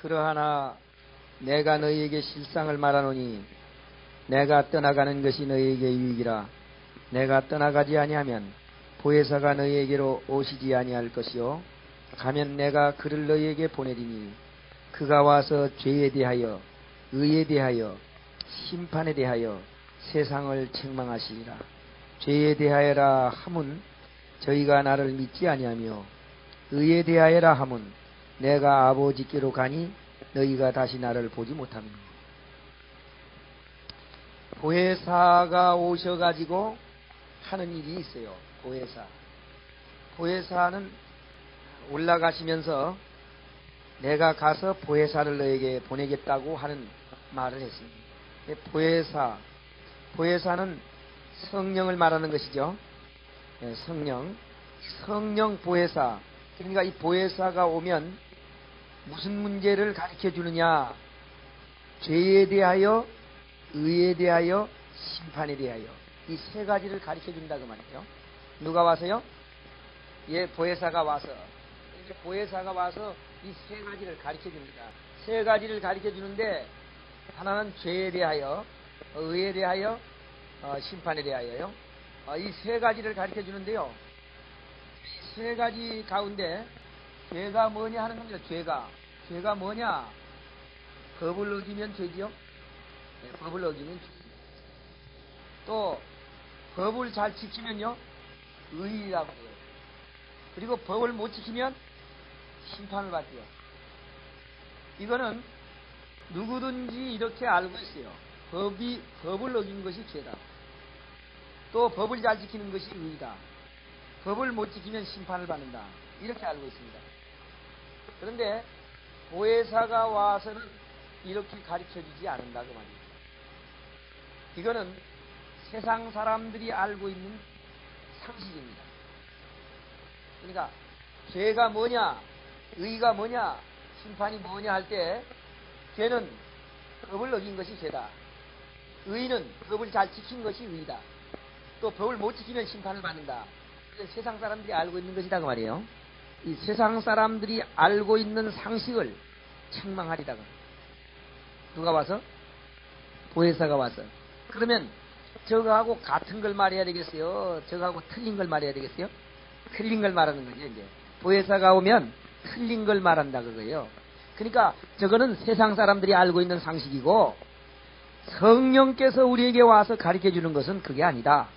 그러하나 내가 너희에게 실상을 말하노니 내가 떠나가는 것이 너희에게 유익이라. 내가 떠나가지 아니하면 보혜사가 너희에게로 오시지 아니할 것이요 가면 내가 그를 너희에게 보내리니 그가 와서 죄에 대하여 의에 대하여 심판에 대하여 세상을 책망하시리라. 죄에 대하여라 함은 저희가 나를 믿지 아니하며 의에 대하여라 함은 내가 아버지께로 가니 너희가 다시 나를 보지 못함이니. 보혜사가 오셔가지고 하는 일이 있어요. 보혜사는 올라가시면서 내가 가서 보혜사를 너에게 보내겠다고 하는 말을 했습니다. 보혜사는 성령을 말하는 것이죠. 성령 보혜사. 그러니까 이 보혜사가 오면 무슨 문제를 가르쳐 주느냐? 죄에 대하여, 의에 대하여, 심판에 대하여 이 세 가지를 가르쳐 준다고 말이죠. 누가 와서요? 보혜사가 와서. 이제 보혜사가 와서 이 세 가지를 가르쳐 줍니다. 세 가지를 가르쳐 주는데 하나는 죄에 대하여, 의에 대하여, 심판에 대하여요. 이 세 가지를 가르쳐 주는데요. 이 세 가지 가운데 죄가 뭐냐 하는 겁니다. 죄가 뭐냐? 법을 어기면 죄지요. 법을 어기면 죄. 또 법을 잘 지키면요 의라고 해요. 그리고 법을 못 지키면 심판을 받대요. 이거는 누구든지 이렇게 알고 있어요. 법을 어긴 것이 죄다. 또 법을 잘 지키는 것이 의다. 법을 못 지키면 심판을 받는다. 이렇게 알고 있습니다. 그런데 보혜사가 와서는 이렇게 가르쳐주지 않는다고 말입니다. 이거는 세상 사람들이 알고 있는 상식입니다. 그러니까 죄가 뭐냐, 의가 뭐냐, 심판이 뭐냐 할 때 죄는 법을 어긴 것이 죄다. 의는 법을 잘 지킨 것이 의다. 또 법을 못 지키면 심판을 받는다. 세상 사람들이 알고 있는 것이다 그 말이에요. 이 세상 사람들이 알고 있는 상식을 책망하리다. 누가 와서? 보혜사가 와서. 그러면 저거하고 같은 걸 말해야 되겠어요? 저거하고 틀린 걸 말해야 되겠어요? 틀린 걸 말하는 거죠. 이제 보혜사가 오면 틀린 걸 말한다 그거예요. 그러니까 저거는 세상 사람들이 알고 있는 상식이고 성령께서 우리에게 와서 가르쳐 주는 것은 그게 아니다.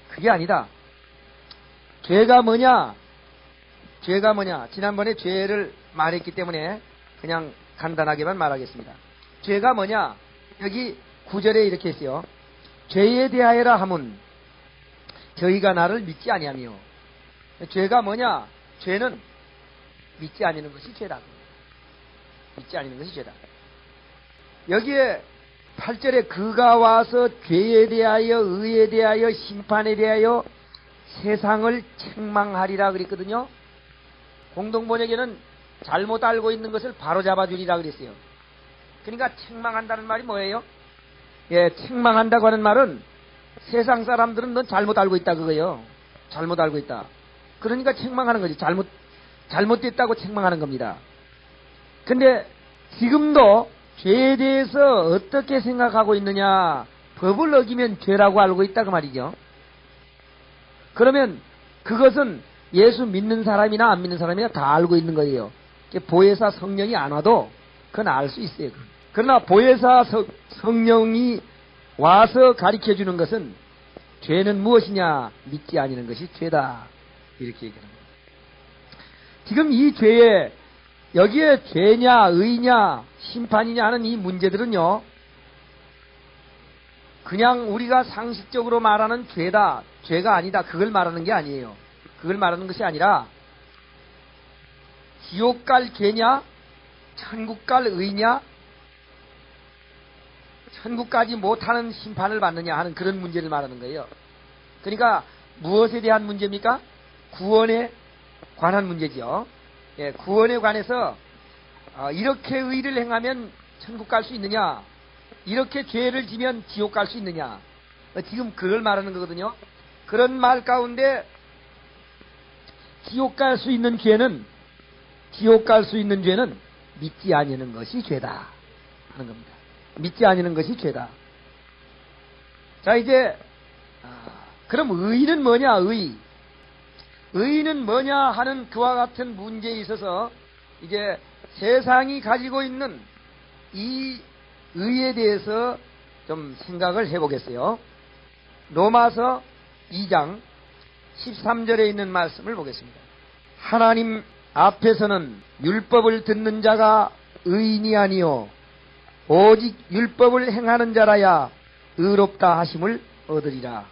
그게 아니다. 죄가 뭐냐? 지난번에 죄를 말했기 때문에 그냥 간단하게만 말하겠습니다. 죄가 뭐냐? 여기 9절에 이렇게 했어요. 죄에 대하여라 함은 저희가 나를 믿지 아니하며. 죄가 뭐냐? 죄는 믿지 아니하는 것이 죄다. 믿지 아니하는 것이 죄다. 여기에 8절에 그가 와서 죄에 대하여 의에 대하여 심판에 대하여 세상을 책망하리라 그랬거든요. 공동번역에는 잘못 알고 있는 것을 바로 잡아주리라 그랬어요. 그러니까 책망한다는 말이 뭐예요? 책망한다고 하는 말은 세상 사람들은 넌 잘못 알고 있다 그거예요. 잘못 알고 있다. 그러니까 책망하는 거지. 잘못됐다고 책망하는 겁니다. 근데 지금도 죄에 대해서 어떻게 생각하고 있느냐? 법을 어기면 죄라고 알고 있다 그 말이죠. 그러면 그것은 예수 믿는 사람이나 안 믿는 사람이나 다 알고 있는 거예요. 보혜사 성령이 안 와도 그건 알 수 있어요. 그러나 보혜사 성령이 와서 가르쳐 주는 것은 죄는 무엇이냐? 믿지 아니는 것이 죄다. 이렇게 얘기하는 거예요. 지금 이 죄에 여기에 죄냐, 의냐, 심판이냐 하는 이 문제들은요, 그냥 우리가 상식적으로 말하는 죄다, 죄가 아니다, 그걸 말하는 게 아니에요. 그걸 말하는 것이 아니라, 지옥 갈 죄냐, 천국 갈 의냐, 천국 가지 못하는 심판을 받느냐 하는 그런 문제를 말하는 거예요. 그러니까 무엇에 대한 문제입니까? 구원에 관한 문제죠. 구원에 관해서 이렇게 의를 행하면 천국 갈 수 있느냐, 이렇게 죄를 지면 지옥 갈 수 있느냐, 지금 그걸 말하는 거거든요. 그런 말 가운데 지옥 갈 수 있는 죄는 믿지 아니하는 것이 죄다 하는 겁니다. 믿지 아니하는 것이 죄다. 자, 이제 그럼 의는 뭐냐? 의는 뭐냐 하는 그와 같은 문제에 있어서 이제 세상이 가지고 있는 이 의에 대해서 좀 생각을 해보겠어요. 로마서 2장 13절에 있는 말씀을 보겠습니다. 하나님 앞에서는 율법을 듣는 자가 의인이 아니요 오직 율법을 행하는 자라야 의롭다 하심을 얻으리라.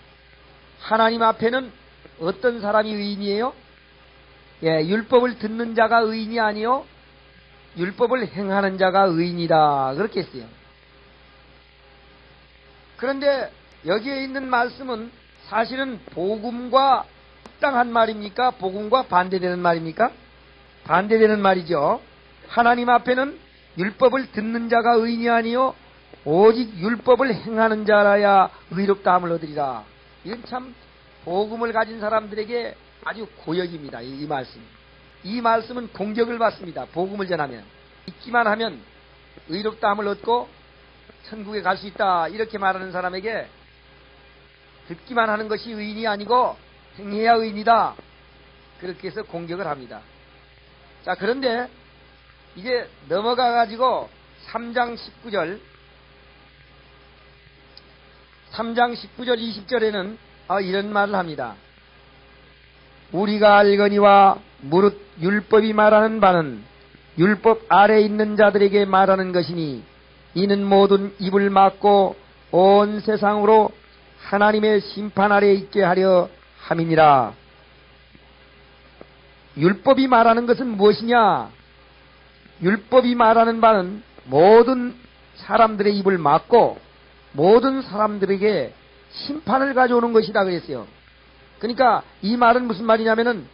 하나님 앞에는 어떤 사람이 의인이에요? 율법을 듣는 자가 의인이 아니요 율법을 행하는 자가 의인이다 그렇게 했어요. 그런데 여기에 있는 말씀은 사실은 복음과 합당한 말입니까? 복음과 반대되는 말입니까? 반대되는 말이죠. 하나님 앞에는 율법을 듣는 자가 의인이 아니요 오직 율법을 행하는 자라야 의롭다 함을 얻으리라. 이건 참 복음을 가진 사람들에게 아주 고역입니다. 이 말씀. 이 말씀은 공격을 받습니다. 복음을 전하면. 믿기만 하면 의롭다 함을 얻고 천국에 갈 수 있다 이렇게 말하는 사람에게 듣기만 하는 것이 의인이 아니고 행해야 의인이다 그렇게 해서 공격을 합니다. 자, 그런데 이제 넘어가 가지고 3장 19절 20절에는 이런 말을 합니다. 우리가 알거니와 무릇 율법이 말하는 바는 율법 아래 있는 자들에게 말하는 것이니 이는 모든 입을 막고 온 세상으로 하나님의 심판 아래 있게 하려 함이니라. 율법이 말하는 것은 무엇이냐? 율법이 말하는 바는 모든 사람들의 입을 막고 모든 사람들에게 심판을 가져오는 것이다 그랬어요. 그러니까 이 말은 무슨 말이냐면은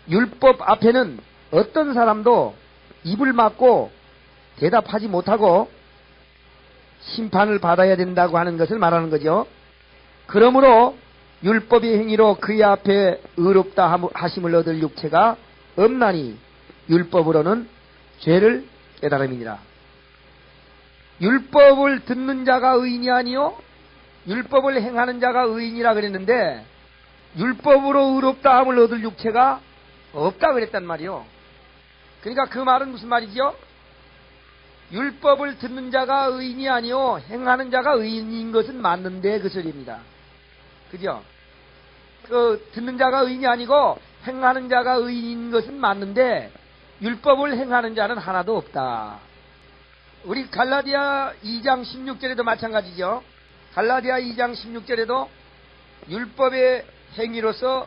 율법 앞에는 어떤 사람도 입을 막고 대답하지 못하고 심판을 받아야 된다고 하는 것을 말하는 거죠. 그러므로 율법의 행위로 그의 앞에 의롭다 하심을 얻을 육체가 없나니 율법으로는 죄를 깨달음이니라. 율법을 듣는 자가 의인이 아니요 율법을 행하는 자가 의인이라 그랬는데 율법으로 의롭다 함을 얻을 육체가 없다 그랬단 말이요. 그러니까 그 말은 무슨 말이죠? 율법을 듣는 자가 의인이 아니요 행하는 자가 의인인 것은 맞는데 그 소리입니다. 그죠? 듣는 자가 의인이 아니고 행하는 자가 의인인 것은 맞는데 율법을 행하는 자는 하나도 없다. 우리 갈라디아 2장 16절에도 마찬가지죠. 갈라디아 2장 16절에도 율법의 행위로서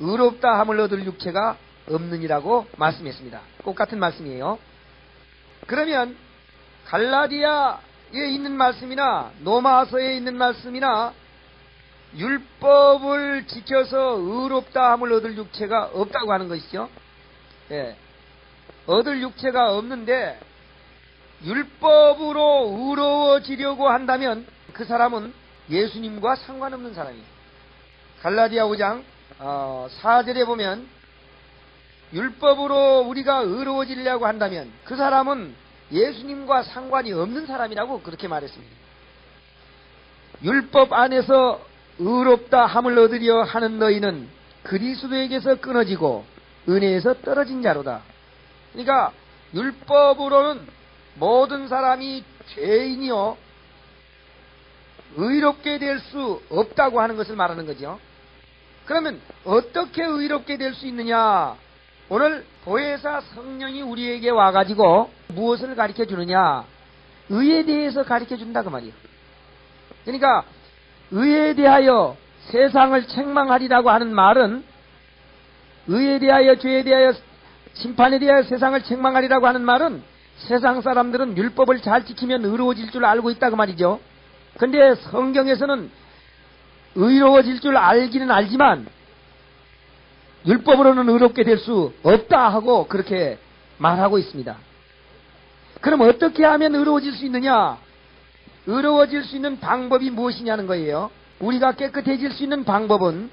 의롭다 함을 얻을 육체가 없느니라고 말씀했습니다. 똑같은 말씀이에요. 그러면 갈라디아에 있는 말씀이나 로마서에 있는 말씀이나 율법을 지켜서 의롭다 함을 얻을 육체가 없다고 하는 것이죠. 얻을 육체가 없는데 율법으로 의로워지려고 한다면 그 사람은 예수님과 상관없는 사람이에요. 갈라디아 5장 4절에 보면 율법으로 우리가 의로워지려고 한다면 그 사람은 예수님과 상관이 없는 사람이라고 그렇게 말했습니다. 율법 안에서 의롭다 함을 얻으려 하는 너희는 그리스도에게서 끊어지고 은혜에서 떨어진 자로다. 그러니까 율법으로는 모든 사람이 죄인이요 의롭게 될 수 없다고 하는 것을 말하는 거죠. 그러면 어떻게 의롭게 될 수 있느냐? 오늘 보혜사 성령이 우리에게 와가지고 무엇을 가르쳐 주느냐? 의에 대해서 가르쳐 준다 그 말이에요. 그러니까 의에 대하여 세상을 책망하리라고 하는 말은 의에 대하여 죄에 대하여 심판에 대하여 세상을 책망하리라고 하는 말은 세상 사람들은 율법을 잘 지키면 의로워질 줄 알고 있다고 말이죠. 근데 성경에서는 의로워질 줄 알기는 알지만 율법으로는 의롭게 될 수 없다 하고 그렇게 말하고 있습니다. 그럼 어떻게 하면 의로워질 수 있느냐? 의로워질 수 있는 방법이 무엇이냐는 거예요. 우리가 깨끗해질 수 있는 방법은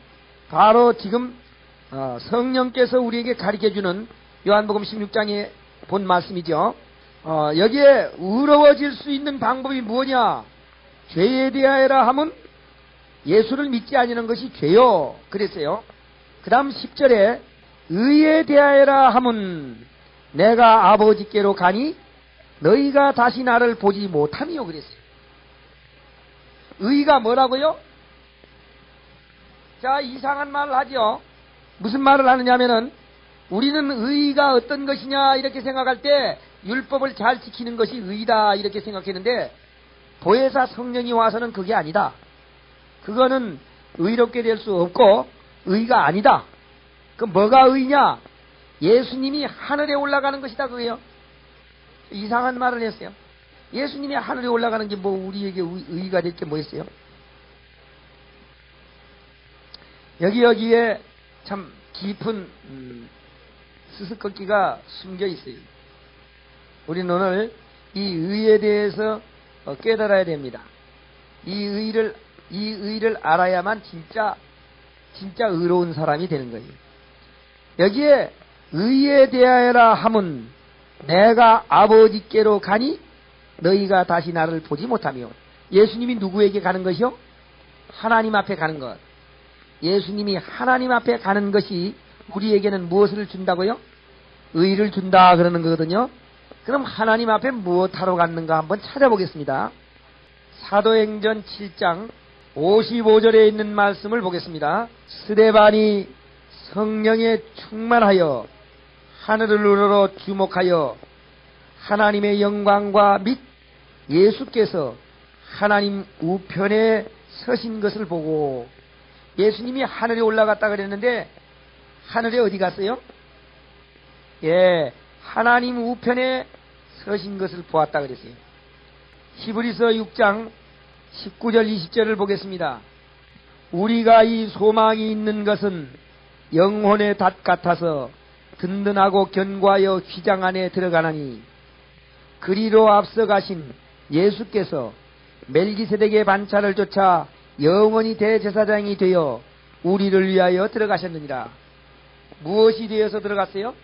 바로 지금 성령께서 우리에게 가르쳐주는 요한복음 16장에 본 말씀이죠. 여기에 의로워질 수 있는 방법이 뭐냐? 죄에 대하여라 하면 예수를 믿지 아니하는 것이 죄요. 그랬어요. 그 다음 10절에 의에 대하여라 하면 내가 아버지께로 가니 너희가 다시 나를 보지 못하니요. 그랬어요. 의가 뭐라고요? 자, 이상한 말을 하죠. 무슨 말을 하느냐면은 우리는 의가 어떤 것이냐 이렇게 생각할 때 율법을 잘 지키는 것이 의다 이렇게 생각했는데 보혜사 성령이 와서는 그게 아니다. 그거는 의롭게 될 수 없고 의가 아니다. 그럼 뭐가 의냐? 예수님이 하늘에 올라가는 것이다 그거예요. 이상한 말을 했어요. 예수님이 하늘에 올라가는 게 뭐 우리에게 의가 될 게 뭐 있어요? 여기에 참 깊은 스스꺾기가 숨겨 있어요. 우리는 오늘 이 의에 대해서 깨달아야 됩니다. 이 의를 알아야만 진짜 의로운 사람이 되는 거예요. 여기에 의에 대하여라 함은 내가 아버지께로 가니 너희가 다시 나를 보지 못하며. 예수님이 누구에게 가는 것이요? 하나님 앞에 가는 것. 예수님이 하나님 앞에 가는 것이 우리에게는 무엇을 준다고요? 의를 준다 그러는 거거든요. 그럼 하나님 앞에 무엇하러 갔는가 한번 찾아보겠습니다. 사도행전 7장 55절에 있는 말씀을 보겠습니다. 스데반이 성령에 충만하여 하늘을 우러러 주목하여 하나님의 영광과 및 예수께서 하나님 우편에 서신 것을 보고. 예수님이 하늘에 올라갔다 그랬는데 하늘에 어디 갔어요? 하나님 우편에 서신 것을 보았다 그랬어요. 히브리서 6장 19절 20절을 보겠습니다. 우리가 이 소망이 있는 것은 영혼의 닷 같아서 든든하고 견고하여 휘장 안에 들어가나니 그리로 앞서 가신 예수께서 멜기세덱의 반차를 쫓아 영원히 대제사장이 되어 우리를 위하여 들어가셨느니라. 무엇이 되어서 들어갔어요?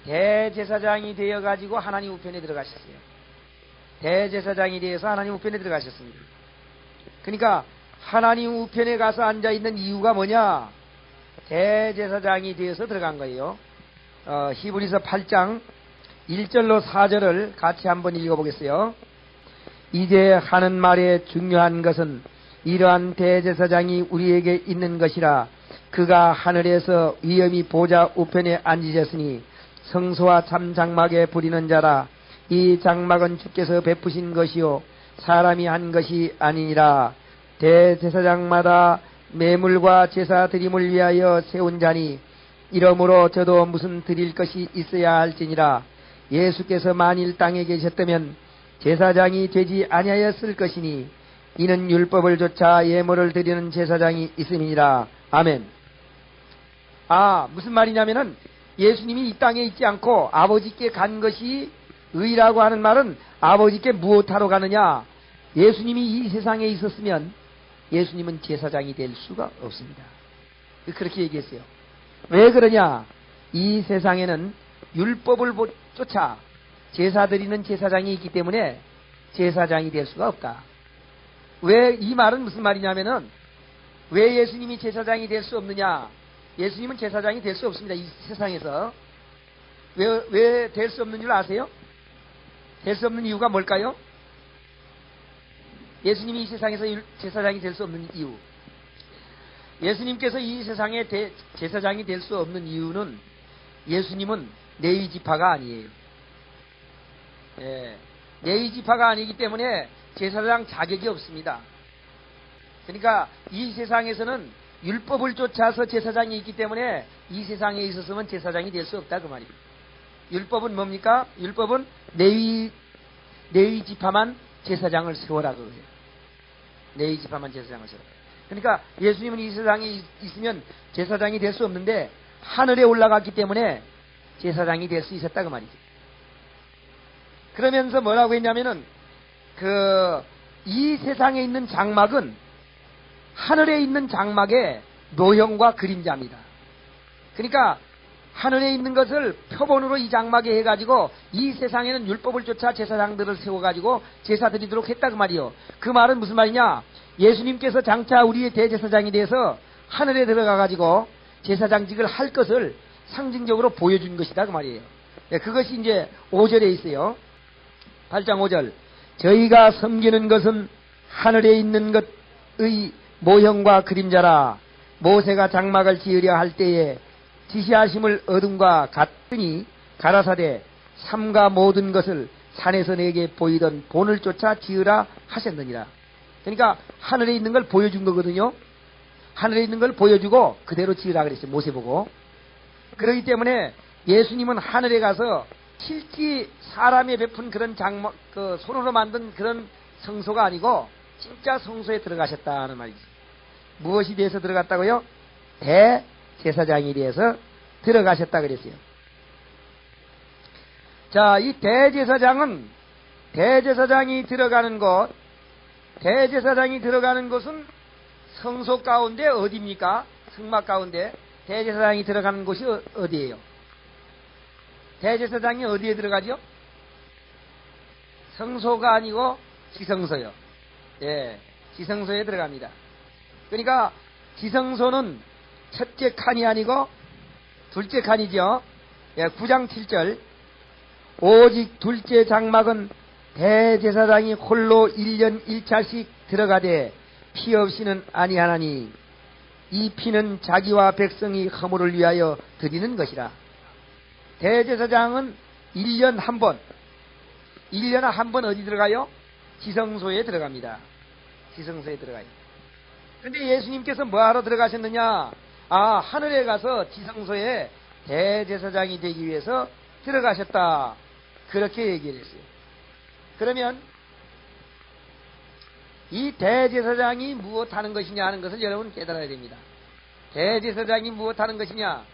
대제사장이 되어가지고 하나님 우편에 들어가셨어요. 대제사장이 되어서 하나님 우편에 들어가셨습니다. 그러니까 하나님 우편에 가서 앉아있는 이유가 뭐냐? 대제사장이 되어서 들어간 거예요. 히브리서 8장 1절로 4절을 같이 한번 읽어보겠어요. 이제 하는 말의 중요한 것은 이러한 대제사장이 우리에게 있는 것이라. 그가 하늘에서 위엄히 보좌 우편에 앉으셨으니 성소와 참 장막에 부리는 자라. 이 장막은 주께서 베푸신 것이요 사람이 한 것이 아니니라. 대제사장마다 매물과 제사 드림을 위하여 세운 자니 이러므로 저도 무슨 드릴 것이 있어야 할지니라. 예수께서 만일 땅에 계셨다면 제사장이 되지 아니하였을 것이니 이는 율법을 좇아 예물을 드리는 제사장이 있음이니라. 아멘. 무슨 말이냐면은 예수님이 이 땅에 있지 않고 아버지께 간 것이 의라고 하는 말은 아버지께 무엇하러 가느냐? 예수님이 이 세상에 있었으면 예수님은 제사장이 될 수가 없습니다. 그렇게 얘기했어요. 왜 그러냐? 이 세상에는 율법을 쫓아 제사 드리는 제사장이 있기 때문에 제사장이 될 수가 없다. 왜 이 말은 무슨 말이냐면은 왜 예수님이 제사장이 될 수 없느냐? 예수님은 제사장이 될 수 없습니다. 이 세상에서. 왜 될 수 없는 줄 아세요? 될 수 없는 이유가 뭘까요? 예수님이 이 세상에서 제사장이 될 수 없는 이유. 예수님께서 이 세상에 제사장이 될 수 없는 이유는 예수님은 레위 지파가 아니에요. 레위 지파가 아니기 때문에 제사장 자격이 없습니다. 그러니까 이 세상에서는 율법을 쫓아서 제사장이 있기 때문에 이 세상에 있었으면 제사장이 될 수 없다 그 말이에요. 율법은 뭡니까? 율법은 레위 지파만 제사장을 세워라 그거예요. 레위 지파만 제사장을 세워라. 그러니까 예수님은 이 세상에 있으면 제사장이 될 수 없는데 하늘에 올라갔기 때문에 제사장이 될 수 있었다 그 말이죠. 그러면서 뭐라고 했냐면은 이 세상에 있는 장막은 하늘에 있는 장막의 노형과 그림자입니다. 그러니까 하늘에 있는 것을 표본으로 이 장막에 해가지고 이 세상에는 율법을 쫓아 제사장들을 세워가지고 제사 드리도록 했다 그 말이요. 그 말은 무슨 말이냐? 예수님께서 장차 우리의 대제사장이 돼서 하늘에 들어가가지고 제사장직을 할 것을 상징적으로 보여준 것이다 그 말이에요. 네, 그것이 이제 5절에 있어요. 8장 5절. 저희가 섬기는 것은 하늘에 있는 것의 모형과 그림자라. 모세가 장막을 지으려 할 때에 지시하심을 어둠과 같으니 가라사대 삼가 모든 것을 산에서 내게 보이던 본을 쫓아 지으라 하셨느니라. 그러니까 하늘에 있는 걸 보여준 거거든요. 하늘에 있는 걸 보여주고 그대로 지으라 그랬어요. 모세 보고. 그렇기 때문에 예수님은 하늘에 가서 실제 사람이 베푼 그런 장막, 손으로 만든 그런 성소가 아니고 진짜 성소에 들어가셨다는 말이죠. 무엇이 돼서 들어갔다고요? 대제사장이 돼서 들어가셨다 그랬어요. 자, 이 대제사장이 들어가는 곳은 성소 가운데 어디입니까? 성막 가운데 대제사장이 들어가는 곳이 어디예요? 대제사장이 어디에 들어가죠? 성소가 아니고 지성소요. 예, 지성소에 들어갑니다. 그러니까 지성소는 첫째 칸이 아니고 둘째 칸이죠. 예, 9장 7절. 오직 둘째 장막은 대제사장이 홀로 1년 1차씩 들어가되 피 없이는 아니하나니 이 피는 자기와 백성이 허물을 위하여 드리는 것이라. 대제사장은 1년 한 번, 1년에 한 번 어디 들어가요? 지성소에 들어갑니다. 지성소에 들어가요. 근데 예수님께서 뭐하러 들어가셨느냐? 하늘에 가서 지성소에 대제사장이 되기 위해서 들어가셨다. 그렇게 얘기를 했어요. 그러면 이 대제사장이 무엇하는 것이냐 하는 것을 여러분 깨달아야 됩니다. 대제사장이 무엇하는 것이냐?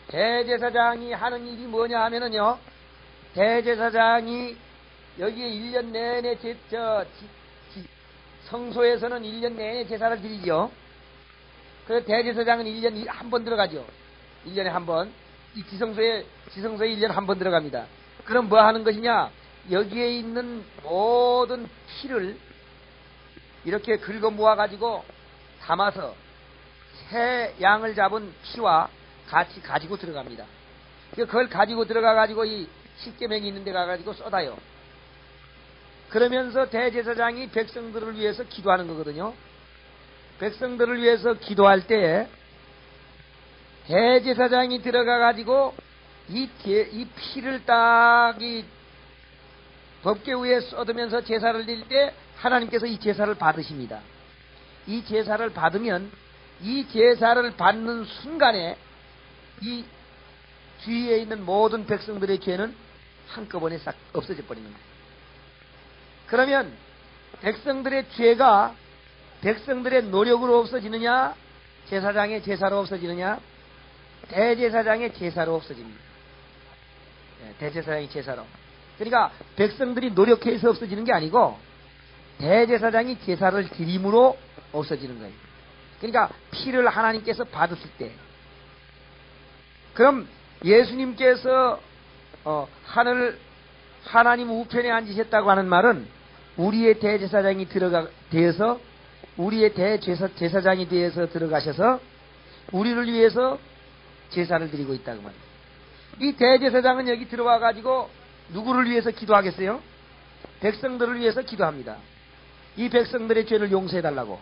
대제사장이 하는 일이 뭐냐 하면은요, 대제사장이 여기에 1년 내내 성소에서는 1년 내내 제사를 드리죠. 그래서 대제사장은 1년에 한 번 들어가죠. 1년에 한 번. 이 지성소에 1년에 한 번 들어갑니다. 그럼 뭐 하는 것이냐? 여기에 있는 모든 피를 이렇게 긁어 모아가지고 담아서 새 양을 잡은 피와 같이 가지고 들어갑니다. 그걸 가지고 들어가가지고 이 십계명이 있는 데 가가지고 쏟아요. 그러면서 대제사장이 백성들을 위해서 기도하는 거거든요. 백성들을 위해서 기도할 때에 대제사장이 들어가가지고 이 피를 딱 이 법궤 위에 쏟으면서 제사를 드릴 때 하나님께서 이 제사를 받으십니다. 이 제사를 받으면 이 제사를 받는 순간에 이 주위에 있는 모든 백성들의 죄는 한꺼번에 싹 없어져 버리는 거예요. 그러면 백성들의 죄가 백성들의 노력으로 없어지느냐, 제사장의 제사로 없어지느냐? 대제사장의 제사로 없어집니다. 대제사장의 제사로. 그러니까 백성들이 노력해서 없어지는 게 아니고 대제사장이 제사를 드림으로 없어지는 거예요. 그러니까 피를 하나님께서 받으실 때, 그럼 예수님께서 하나님 우편에 앉으셨다고 하는 말은 우리의 대제사장이 되어서 우리의 대제사장이 되어서 들어가셔서 우리를 위해서 제사를 드리고 있다고 말이에요. 이 대제사장은 여기 들어와 가지고 누구를 위해서 기도하겠어요? 백성들을 위해서 기도합니다. 이 백성들의 죄를 용서해 달라고.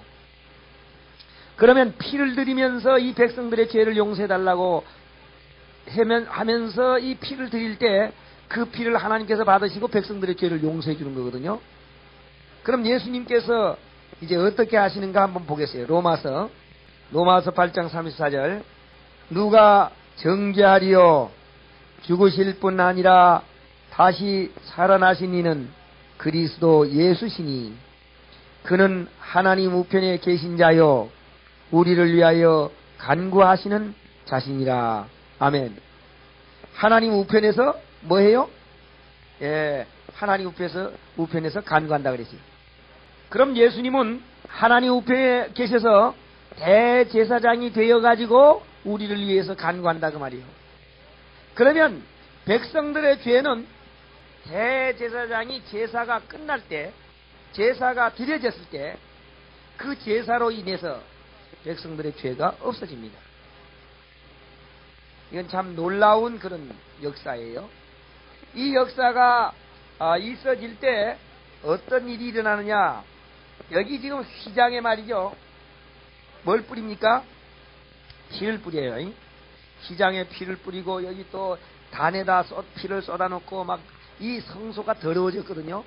그러면 피를 드리면서 이 백성들의 죄를 용서해 달라고 하면서 이 피를 드릴 때 그 피를 하나님께서 받으시고 백성들의 죄를 용서해 주는 거거든요. 그럼 예수님께서 이제 어떻게 하시는가 한번 보겠어요. 로마서 8장 34절. 누가 정죄하리요? 죽으실 뿐 아니라 다시 살아나신 이는 그리스도 예수시니 그는 하나님 우편에 계신 자요 우리를 위하여 간구하시는 자신이라. 아멘. 하나님 우편에서 뭐해요? 예, 하나님 우편에서 간구한다 그랬어요. 그럼 예수님은 하나님 우편에 계셔서 대제사장이 되어가지고 우리를 위해서 간구한다 그 말이요. 그러면 백성들의 죄는 대제사장이 제사가 끝날 때, 제사가 드려졌을 때 그 제사로 인해서 백성들의 죄가 없어집니다. 이건 참 놀라운 그런 역사예요. 이 역사가 있어질 때 어떤 일이 일어나느냐. 여기 지금 휘장에 말이죠. 뭘 뿌립니까? 피를 뿌려요. 휘장에 피를 뿌리고 여기 또 단에다 피를 쏟아놓고 막 이 성소가 더러워졌거든요.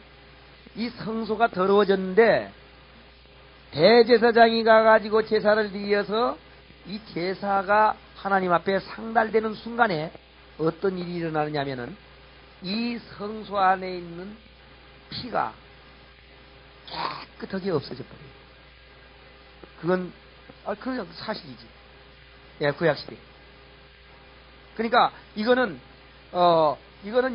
이 성소가 더러워졌는데 대제사장이 가가지고 제사를 드려서 이 제사가 하나님 앞에 상달되는 순간에 어떤 일이 일어나느냐면은 이 성소 안에 있는 피가 깨끗하게 없어져 버려요. 그건 그 사실이지. 예, 구약시대. 그러니까 이거는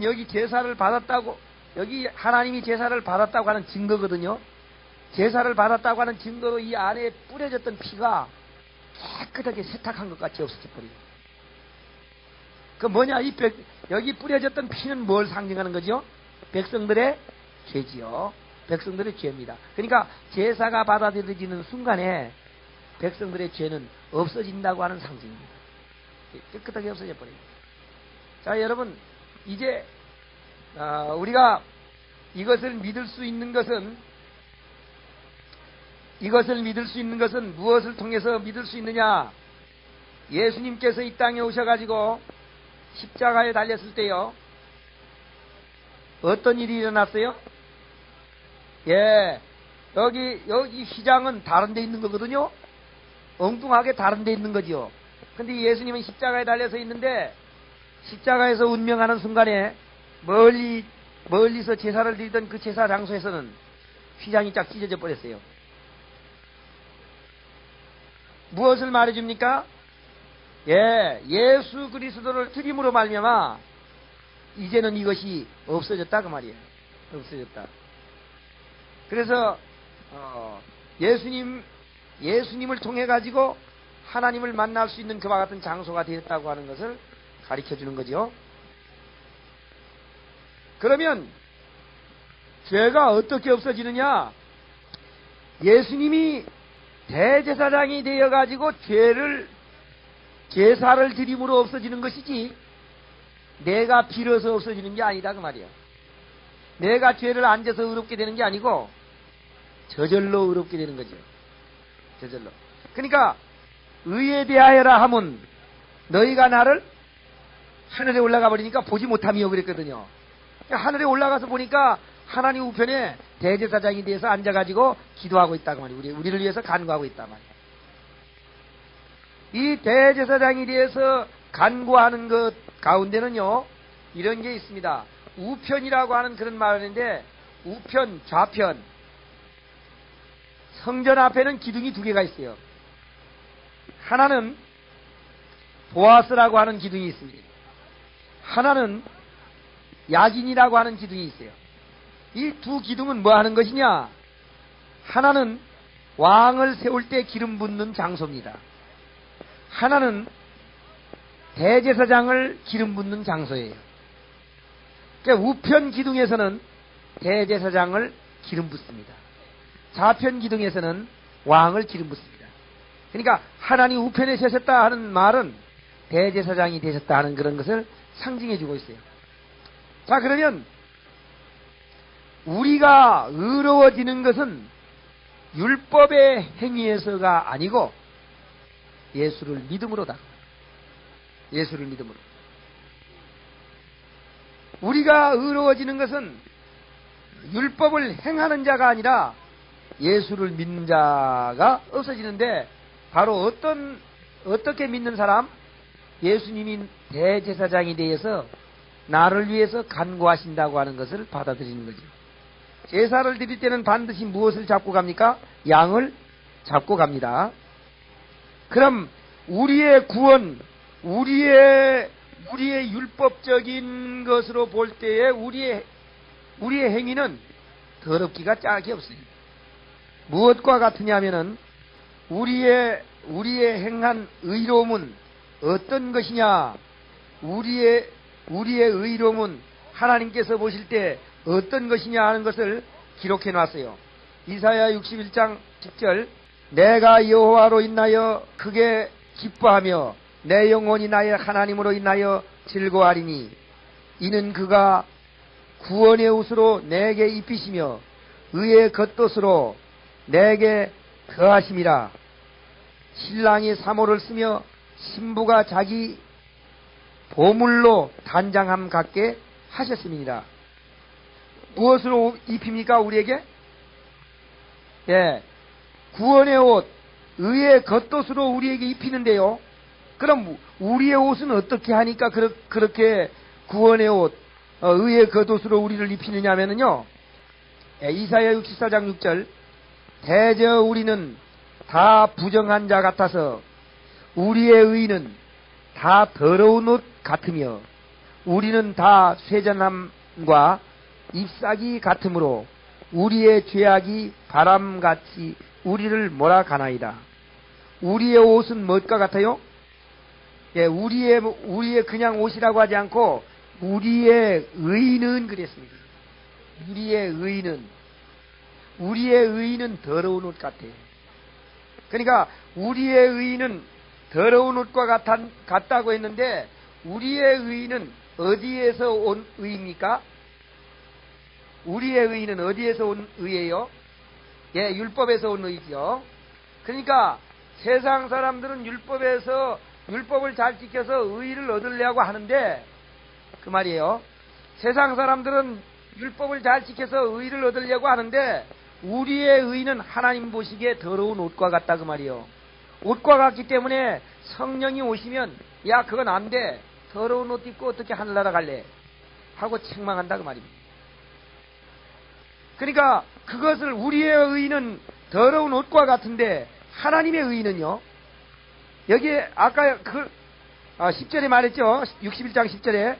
여기 제사를 받았다고, 여기 하나님이 제사를 받았다고 하는 증거거든요. 제사를 받았다고 하는 증거로 이 안에 뿌려졌던 피가 깨끗하게 세탁한 것 같이 없어져 버려요. 그 뭐냐, 여기 뿌려졌던 피는 뭘 상징하는 거죠? 백성들의 죄지요. 백성들의 죄입니다. 그러니까 제사가 받아들여지는 순간에 백성들의 죄는 없어진다고 하는 상징입니다. 깨끗하게 없어져 버려요. 자, 여러분, 이제 우리가 이것을 믿을 수 있는 것은 무엇을 통해서 믿을 수 있느냐? 예수님께서 이 땅에 오셔가지고 십자가에 달렸을 때요, 어떤 일이 일어났어요? 예, 여기 휘장은 다른 데 있는 거거든요. 엉뚱하게 다른 데 있는 거지요. 근데 예수님은 십자가에 달려서 있는데 십자가에서 운명하는 순간에 멀리서 제사를 드리던 그 제사 장소에서는 휘장이 쫙 찢어져 버렸어요. 무엇을 말해줍니까? 예, 예수 그리스도를 드림으로 말미암아 이제는 이것이 없어졌다 그 말이에요. 없어졌다. 그래서 예수님을 통해 가지고 하나님을 만날 수 있는 그와 같은 장소가 되었다고 하는 것을 가르쳐 주는 거죠. 그러면 죄가 어떻게 없어지느냐? 예수님이 대제사장이 되어 가지고 제사를 드림으로 없어지는 것이지 내가 빌어서 없어지는 게 아니다 그 말이에요. 내가 죄를 안 져서 의롭게 되는 게 아니고 저절로 의롭게 되는 거죠. 저절로. 그러니까 의에 대하여라 하면 너희가 나를 하늘에 올라가 버리니까 보지 못함이요 그랬거든요. 하늘에 올라가서 보니까 하나님 우편에 대제사장이 돼서 앉아가지고 기도하고 있다고 말이에요. 우리를 위해서 간구하고 있단 말이에요. 이 대제사장이 돼서 간구하는 것 가운데는요, 이런 게 있습니다. 우편이라고 하는 그런 말인데, 우편, 좌편. 성전 앞에는 기둥이 두 개가 있어요. 하나는 보아스라고 하는 기둥이 있습니다. 하나는 야긴이라고 하는 기둥이 있어요. 이 두 기둥은 뭐 하는 것이냐? 하나는 왕을 세울 때 기름 붓는 장소입니다. 하나는 대제사장을 기름 붓는 장소예요. 그러니까 우편 기둥에서는 대제사장을 기름 붓습니다. 좌편 기둥에서는 왕을 기름 붓습니다. 그러니까 하나님 우편에 서셨다 하는 말은 대제사장이 되셨다 하는 그런 것을 상징해 주고 있어요. 자, 그러면 우리가 의로워지는 것은 율법의 행위에서가 아니고 예수를 믿음으로다. 예수를 믿음으로. 우리가 의로워지는 것은 율법을 행하는 자가 아니라 예수를 믿는 자가 없어지는데, 바로 어떻게 믿는 사람? 예수님이 대제사장이 되어서 나를 위해서 간구하신다고 하는 것을 받아들이는 거죠. 제사를 드릴 때는 반드시 무엇을 잡고 갑니까? 양을 잡고 갑니다. 그럼 우리의 구원, 우리의 율법적인 것으로 볼 때에 우리의 행위는 더럽기가 짝이 없어요. 무엇과 같으냐면은 우리의 행한 의로움은 어떤 것이냐? 우리의 의로움은 하나님께서 보실 때 어떤 것이냐 하는 것을 기록해 놨어요. 이사야 61장 10절, 내가 여호와로 인하여 크게 기뻐하며 내 영혼이 나의 하나님으로 인하여 즐거워하리니 이는 그가 구원의 옷으로 내게 입히시며 의의 겉옷으로 내게 거하심이라. 신랑이 사모를 쓰며 신부가 자기 보물로 단장함 같게 하셨음이니라. 무엇으로 입힙니까? 우리에게? 예, 구원의 옷, 의의 겉옷으로 우리에게 입히는데요. 그럼 우리의 옷은 어떻게 하니까 그렇게 구원의 옷, 의의 겉옷으로 우리를 입히느냐 하면은요, 이사야 64장 6절, 대저 우리는 다 부정한 자 같아서 우리의 의는 다 더러운 옷 같으며 우리는 다 쇠잔함과 잎사귀 같으므로 우리의 죄악이 바람같이 우리를 몰아가나이다. 우리의 옷은 무엇과 같아요? 예, 우리의 그냥 옷이라고 하지 않고 우리의 의는 그랬습니다. 우리의 의는 더러운 옷 같아요. 그러니까 우리의 의는 더러운 옷과 같다고 했는데 우리의 의는 어디에서 온 의입니까? 우리의 의는 어디에서 온 의예요? 예, 율법에서 온 의죠. 그러니까 세상 사람들은 율법을 잘 지켜서 의를 얻으려고 하는데 그 말이에요. 세상 사람들은 율법을 잘 지켜서 의를 얻으려고 하는데 우리의 의는 하나님 보시기에 더러운 옷과 같다 그 말이에요. 옷과 같기 때문에 성령이 오시면 야 그건 안 돼. 더러운 옷 입고 어떻게 하늘나라 갈래? 하고 책망한다 그 말입니다. 그러니까 그것을 우리의 의는 더러운 옷과 같은데 하나님의 의는요. 여기에 아까 10절에 말했죠. 61장 10절에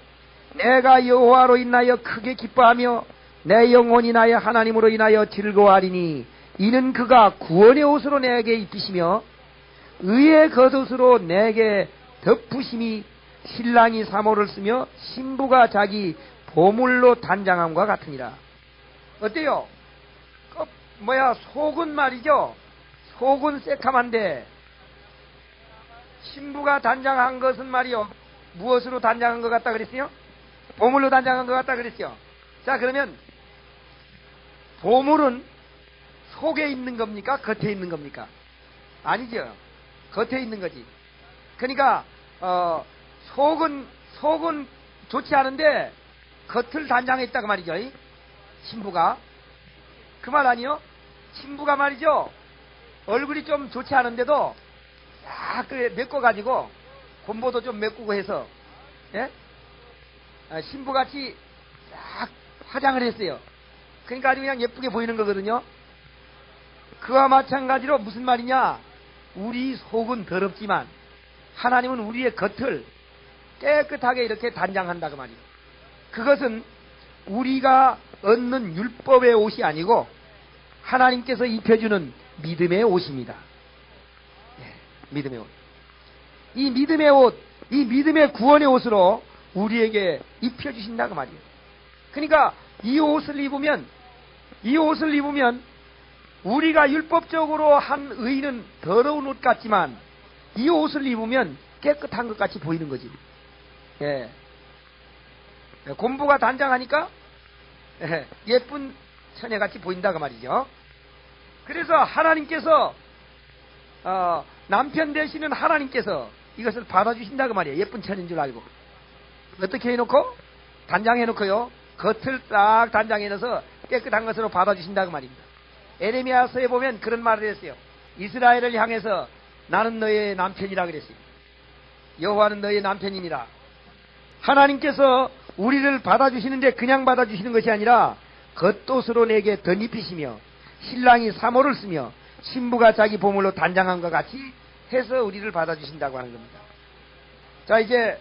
내가 여호와로 인하여 크게 기뻐하며 내 영혼이 나의 하나님으로 인하여 즐거워하리니 이는 그가 구원의 옷으로 내게 입히시며 의의 겉옷으로 내게 덮으심이 신랑이 사모를 쓰며 신부가 자기 보물로 단장함과 같으니라. 어때요? 속은 말이죠. 속은 새카만데 신부가 단장한 것은 말이요. 무엇으로 단장한 것 같다 그랬어요? 보물로 단장한 것 같다 그랬죠. 자, 그러면 보물은 속에 있는 겁니까? 겉에 있는 겁니까? 아니죠. 겉에 있는 거지. 그러니까 속은 좋지 않은데 겉을 단장했다 그 말이죠. 신부가 그 말 아니요? 신부가 말이죠. 얼굴이 좀 좋지 않은데도 싹 메꿔가지고 곰보도 좀 메꾸고 해서 예? 신부같이 싹 화장을 했어요. 그러니까 아주 그냥 예쁘게 보이는 거거든요. 그와 마찬가지로 무슨 말이냐? 우리 속은 더럽지만 하나님은 우리의 겉을 깨끗하게 이렇게 단장한다 그 말이에요. 그것은 우리가 얻는 율법의 옷이 아니고 하나님께서 입혀주는 믿음의 옷입니다. 예, 믿음의 옷. 이 믿음의 옷, 이 믿음의 구원의 옷으로 우리에게 입혀주신다 그 말이에요. 그러니까 이 옷을 입으면 우리가 율법적으로 한 의는 더러운 옷 같지만 이 옷을 입으면 깨끗한 것 같이 보이는 거지. 예. 곰보가 단장하니까 예쁜 처녀같이 보인다 그 말이죠. 그래서 하나님께서 남편 되시는 하나님께서 이것을 받아주신다 그 말이에요. 예쁜 처녀인 줄 알고 어떻게 해놓고 단장해놓고요 겉을 딱 단장해놔서 깨끗한 것으로 받아주신다 그 말입니다. 에레미야서에 보면 그런 말을 했어요. 이스라엘을 향해서 나는 너의 남편이라 그랬어요. 여호와는 너의 남편이니라. 하나님께서 우리를 받아주시는데 그냥 받아주시는 것이 아니라 겉옷으로 내게 덧입히시며 신랑이 사모를 쓰며 신부가 자기 보물로 단장한 것 같이 해서 우리를 받아주신다고 하는 겁니다. 자, 이제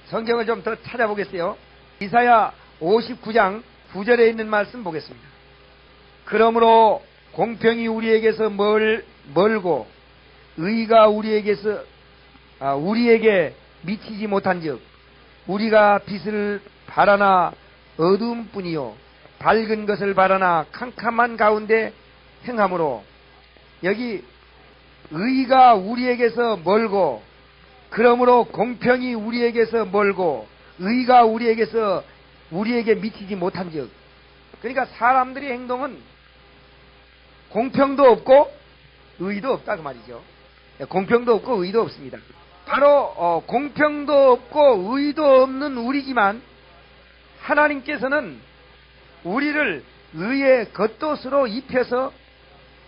성경을 좀 더 찾아보겠어요. 이사야 59장 9절에 있는 말씀 보겠습니다. 그러므로 공평이 우리에게서 멀고 의가 우리에게서 우리에게 미치지 못한즉 우리가 빛을 바라나 어두움 뿐이요 밝은 것을 바라나 캄캄한 가운데 행함으로, 여기 의가 우리에게서 멀고 그러므로 공평이 우리에게서 멀고 의가 우리에게 미치지 못한즉, 그러니까 사람들의 행동은 공평도 없고 의도 없다 그 말이죠. 공평도 없고 의도 없습니다. 바로 공평도 없고 의도 없는 우리지만 하나님께서는 우리를 의의 겉옷으로 입혀서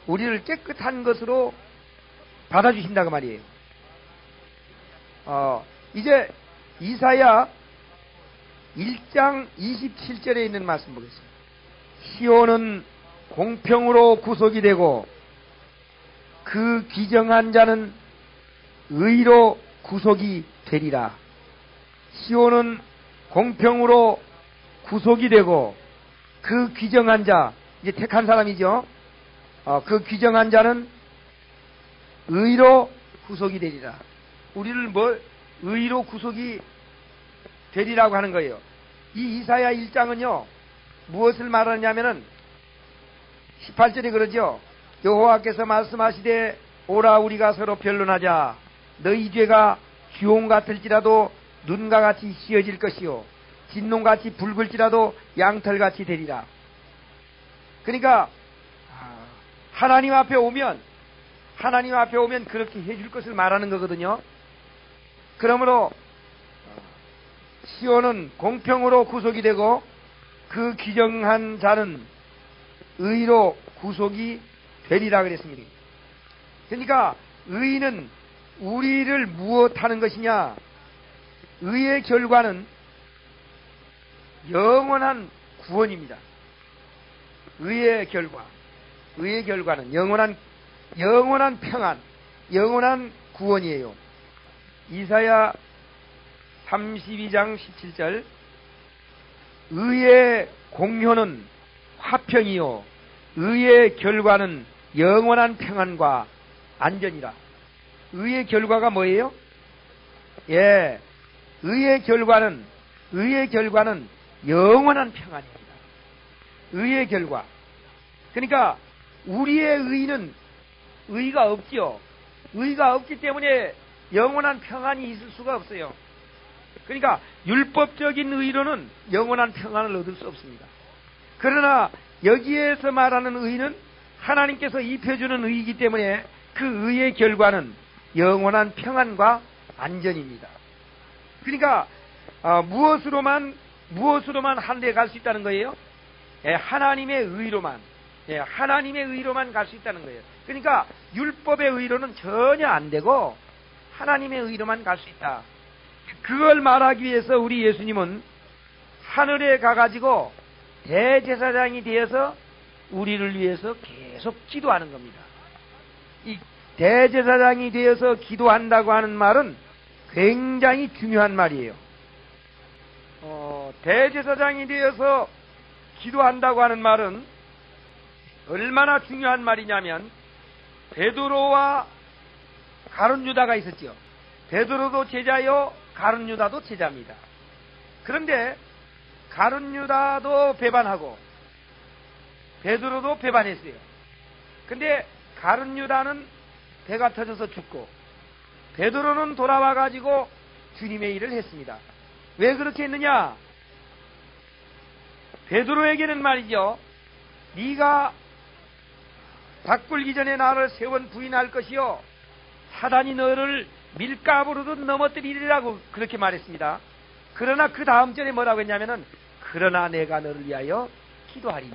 우리를 깨끗한 것으로 받아주신다 그 말이에요. 이제 이사야 1장 27절에 있는 말씀 보겠습니다. 시온은 공평으로 구속이 되고 그 귀정한 자는 의로 구속이 되리라. 시온은 공평으로 구속이 되고 그 귀정한 자, 이제 택한 사람이죠. 그 귀정한 자는 의로 구속이 되리라. 우리를 의로 구속이 되리라고 하는 거예요. 이 이사야 1장은요 무엇을 말하냐면은 18절에 그러죠. 여호와께서 말씀하시되 오라 우리가 서로 변론하자. 너희 죄가 주홍 같을지라도 눈과 같이 씌어질 것이요 진농같이 붉을지라도 양털같이 되리라. 그러니까 하나님 앞에 오면 그렇게 해줄 것을 말하는 거거든요. 그러므로 시온은 공평으로 구속이 되고 그 귀정한 자는 의로 구속이 되리라 그랬습니다. 그러니까 의는 우리를 무엇하는 것이냐? 의의 결과는 영원한 구원입니다. 의의 결과는 영원한 평안, 영원한 구원이에요. 이사야 32장 17절 의의 공효는 화평이요 의의 결과는 영원한 평안과 안전이라. 의의 결과가 뭐예요? 의의 결과는 영원한 평안입니다. 의의 결과. 그러니까 우리의 의는 의가 없지요. 의가 없기 때문에 영원한 평안이 있을 수가 없어요. 그러니까 율법적인 의로는 영원한 평안을 얻을 수 없습니다. 그러나 여기에서 말하는 의는 하나님께서 입혀주는 의이기 때문에 그 의의 결과는 영원한 평안과 안전입니다. 그러니까 무엇으로만 하늘에 갈 수 있다는 거예요? 하나님의 의로만 갈 수 있다는 거예요. 그러니까 율법의 의로는 전혀 안 되고 하나님의 의로만 갈 수 있다. 그걸 말하기 위해서 우리 예수님은 하늘에 가가지고 대제사장이 되어서 우리를 위해서 계속 기도하는 겁니다. 이 대제사장이 되어서 기도한다고 하는 말은 굉장히 중요한 말이에요. 대제사장이 되어서 기도한다고 하는 말은 얼마나 중요한 말이냐면 베드로와 가룟 유다가 있었죠. 베드로도 제자요 가룟 유다도 제자입니다. 그런데 가룟 유다도 배반하고 베드로도 배반했어요. 근데 가룟 유다는 배가 터져서 죽고 베드로는 돌아와 가지고 주님의 일을 했습니다. 왜 그렇게 했느냐? 베드로에게는 말이죠. 네가 닭 굴기 전에 나를 3번 부인할 것이요 사단이 너를 밀가부로도 넘어뜨리리라고 그렇게 말했습니다. 그러나 그 다음 절에 뭐라고 했냐면은 그러나 내가 너를 위하여 기도하리니.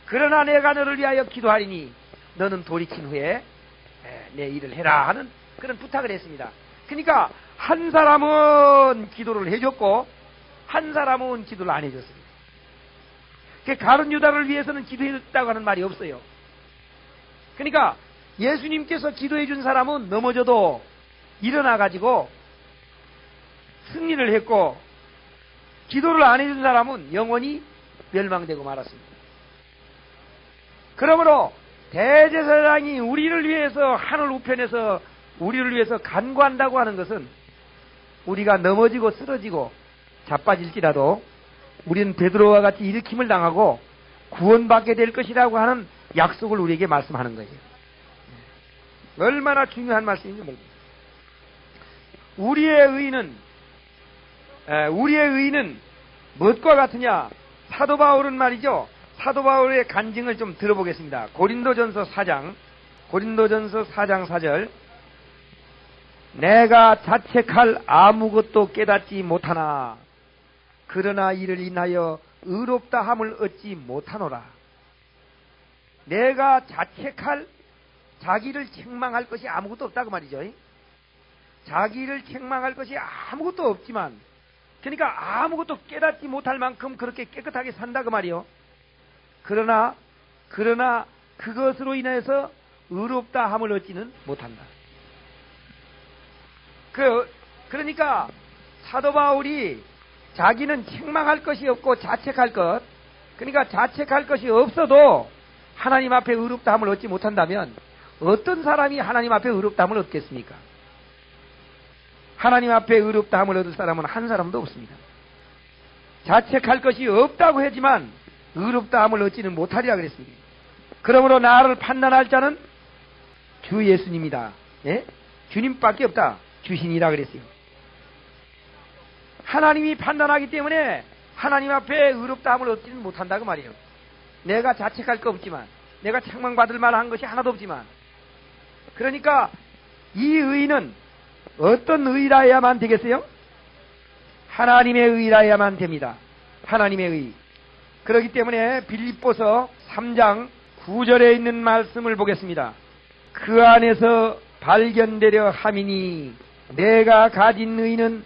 그러나 내가 너를 위하여 기도하리니 너는 돌이킨 후에 내 일을 해라 하는 그런 부탁을 했습니다. 그러니까 한 사람은 기도를 해줬고 한 사람은 기도를 안 해줬습니다. 가룟 유다를 위해서는 기도해줬다고 하는 말이 없어요. 그러니까 예수님께서 기도해준 사람은 넘어져도 일어나가지고 승리를 했고 기도를 안 해준 사람은 영원히 멸망되고 말았습니다. 그러므로 대제사장이 우리를 위해서 하늘 우편에서 우리를 위해서 간구한다고 하는 것은 우리가 넘어지고 쓰러지고 자빠질지라도 우리는 베드로와 같이 일으킴을 당하고 구원받게 될 것이라고 하는 약속을 우리에게 말씀하는 거예요. 얼마나 중요한 말씀인지 모릅니다. 우리의 의는 무엇과 같으냐? 사도 바울은 말이죠. 사도 바울의 간증을 좀 들어보겠습니다. 고린도전서 4장 4절. 내가 자책할 아무것도 깨닫지 못하나 그러나 이를 인하여 의롭다 함을 얻지 못하노라. 내가 자책할, 자기를 책망할 것이 아무것도 없다고 말이죠. 자기를 책망할 것이 아무것도 없지만, 그러니까 아무것도 깨닫지 못할 만큼 그렇게 깨끗하게 산다 그 말이요. 그러나 그것으로 인해서 의롭다 함을 얻지는 못한다. 그러니까 사도 바울이 자기는 책망할 것이 없고 자책할 것, 그러니까 자책할 것이 없어도 하나님 앞에 의롭다함을 얻지 못한다면 어떤 사람이 하나님 앞에 의롭다함을 얻겠습니까? 하나님 앞에 의롭다함을 얻을 사람은 한 사람도 없습니다. 자책할 것이 없다고 하지만 의롭다함을 얻지는 못하리라 그랬습니다. 그러므로 나를 판단할 자는 주 예수님이다. 예? 주님밖에 없다. 주신이라 그랬어요. 하나님이 판단하기 때문에 하나님 앞에 의롭다함을 얻지는 못한다고 말이에요. 내가 자책할 거 없지만, 내가 책망받을 만한 것이 하나도 없지만, 그러니까 이 의는 어떤 의라야만 되겠어요? 하나님의 의라야만 됩니다. 하나님의 의. 그렇기 때문에 빌립보서 3장 9절에 있는 말씀을 보겠습니다. 그 안에서 발견되려 함이니 내가 가진 의는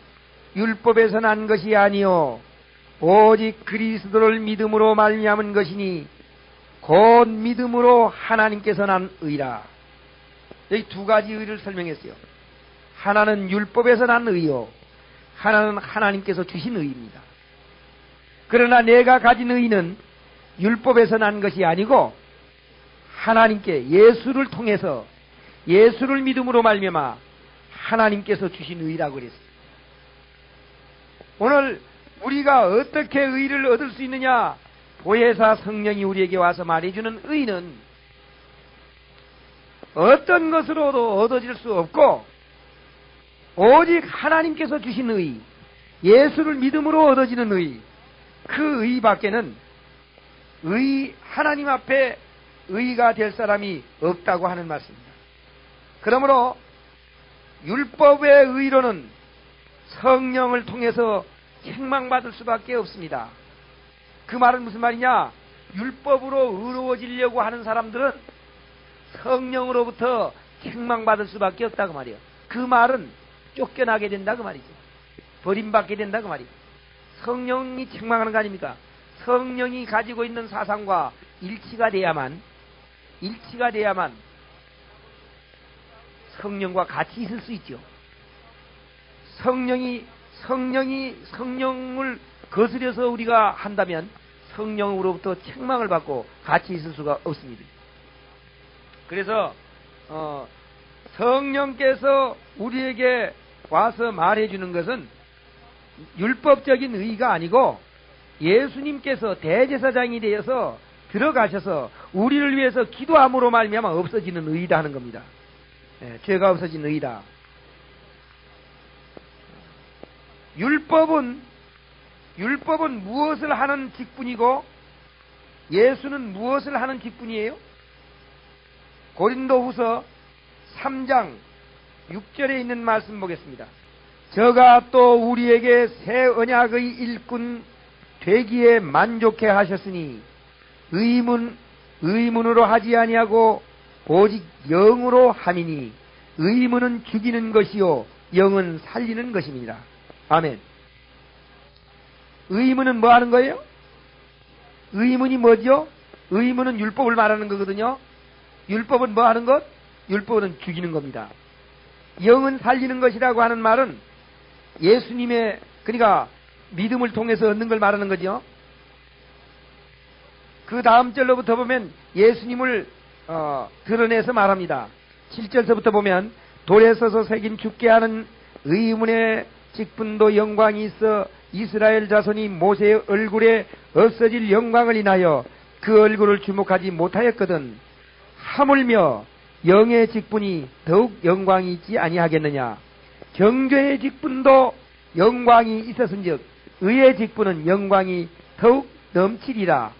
율법에서 난 것이 아니요 오직 그리스도를 믿음으로 말미암은 것이니 곧 믿음으로 하나님께서 난 의라. 여기 두 가지 의를 설명했어요. 하나는 율법에서 난 의요, 하나는 하나님께서 주신 의입니다. 그러나 내가 가진 의는 율법에서 난 것이 아니고 하나님께 예수를 통해서, 예수를 믿음으로 말미암아 하나님께서 주신 의라고 그랬어요. 오늘 우리가 어떻게 의를 얻을 수 있느냐? 보혜사 성령이 우리에게 와서 말해주는 의는 어떤 것으로도 얻어질 수 없고 오직 하나님께서 주신 의, 예수를 믿음으로 얻어지는 의, 그 의밖에는 하나님 앞에 의가 될 사람이 없다고 하는 말씀입니다. 그러므로 율법의 의로는 성령을 통해서 책망받을 수밖에 없습니다. 그 말은 무슨 말이냐? 율법으로 의로워지려고 하는 사람들은 성령으로부터 책망받을 수밖에 없다고 말이에요. 그 말은 쫓겨나게 된다 그 말이죠. 버림받게 된다 그 말이에요. 성령이 책망하는 거 아닙니까? 성령이 가지고 있는 사상과 일치가 돼야만 성령과 같이 있을 수 있죠. 성령을 거스려서 우리가 한다면 성령으로부터 책망을 받고 같이 있을 수가 없습니다. 그래서 성령께서 우리에게 와서 말해주는 것은 율법적인 의가 아니고 예수님께서 대제사장이 되어서 들어가셔서 우리를 위해서 기도함으로 말미암아 없어지는 의다 하는 겁니다. 죄가 없어진 의다. 율법은 무엇을 하는 직분이고 예수는 무엇을 하는 직분이에요? 고린도후서 3장 6절에 있는 말씀 보겠습니다. 저가 또 우리에게 새 언약의 일꾼 되기에 만족해 하셨으니 의문으로 하지 아니하고 오직 영으로 함이니 의문은 죽이는 것이요 영은 살리는 것입니다. 아멘. 의문은 뭐 하는 거예요? 의문이 뭐죠? 의문은 율법을 말하는 거거든요. 율법은 뭐 하는 것? 율법은 죽이는 겁니다. 영은 살리는 것이라고 하는 말은 예수님의, 그러니까 믿음을 통해서 얻는 걸 말하는 거죠. 그 다음 절로부터 보면 예수님을 드러내서 말합니다. 7절서부터 보면 돌에 서서 새긴 죽게 하는 의문의 직분도 영광이 있어 이스라엘 자손이 모세의 얼굴에 없어질 영광을 인하여 그 얼굴을 주목하지 못하였거든. 하물며 영의 직분이 더욱 영광이 있지 아니하겠느냐. 정죄의 직분도 영광이 있었은즉 의의 직분은 영광이 더욱 넘치리라.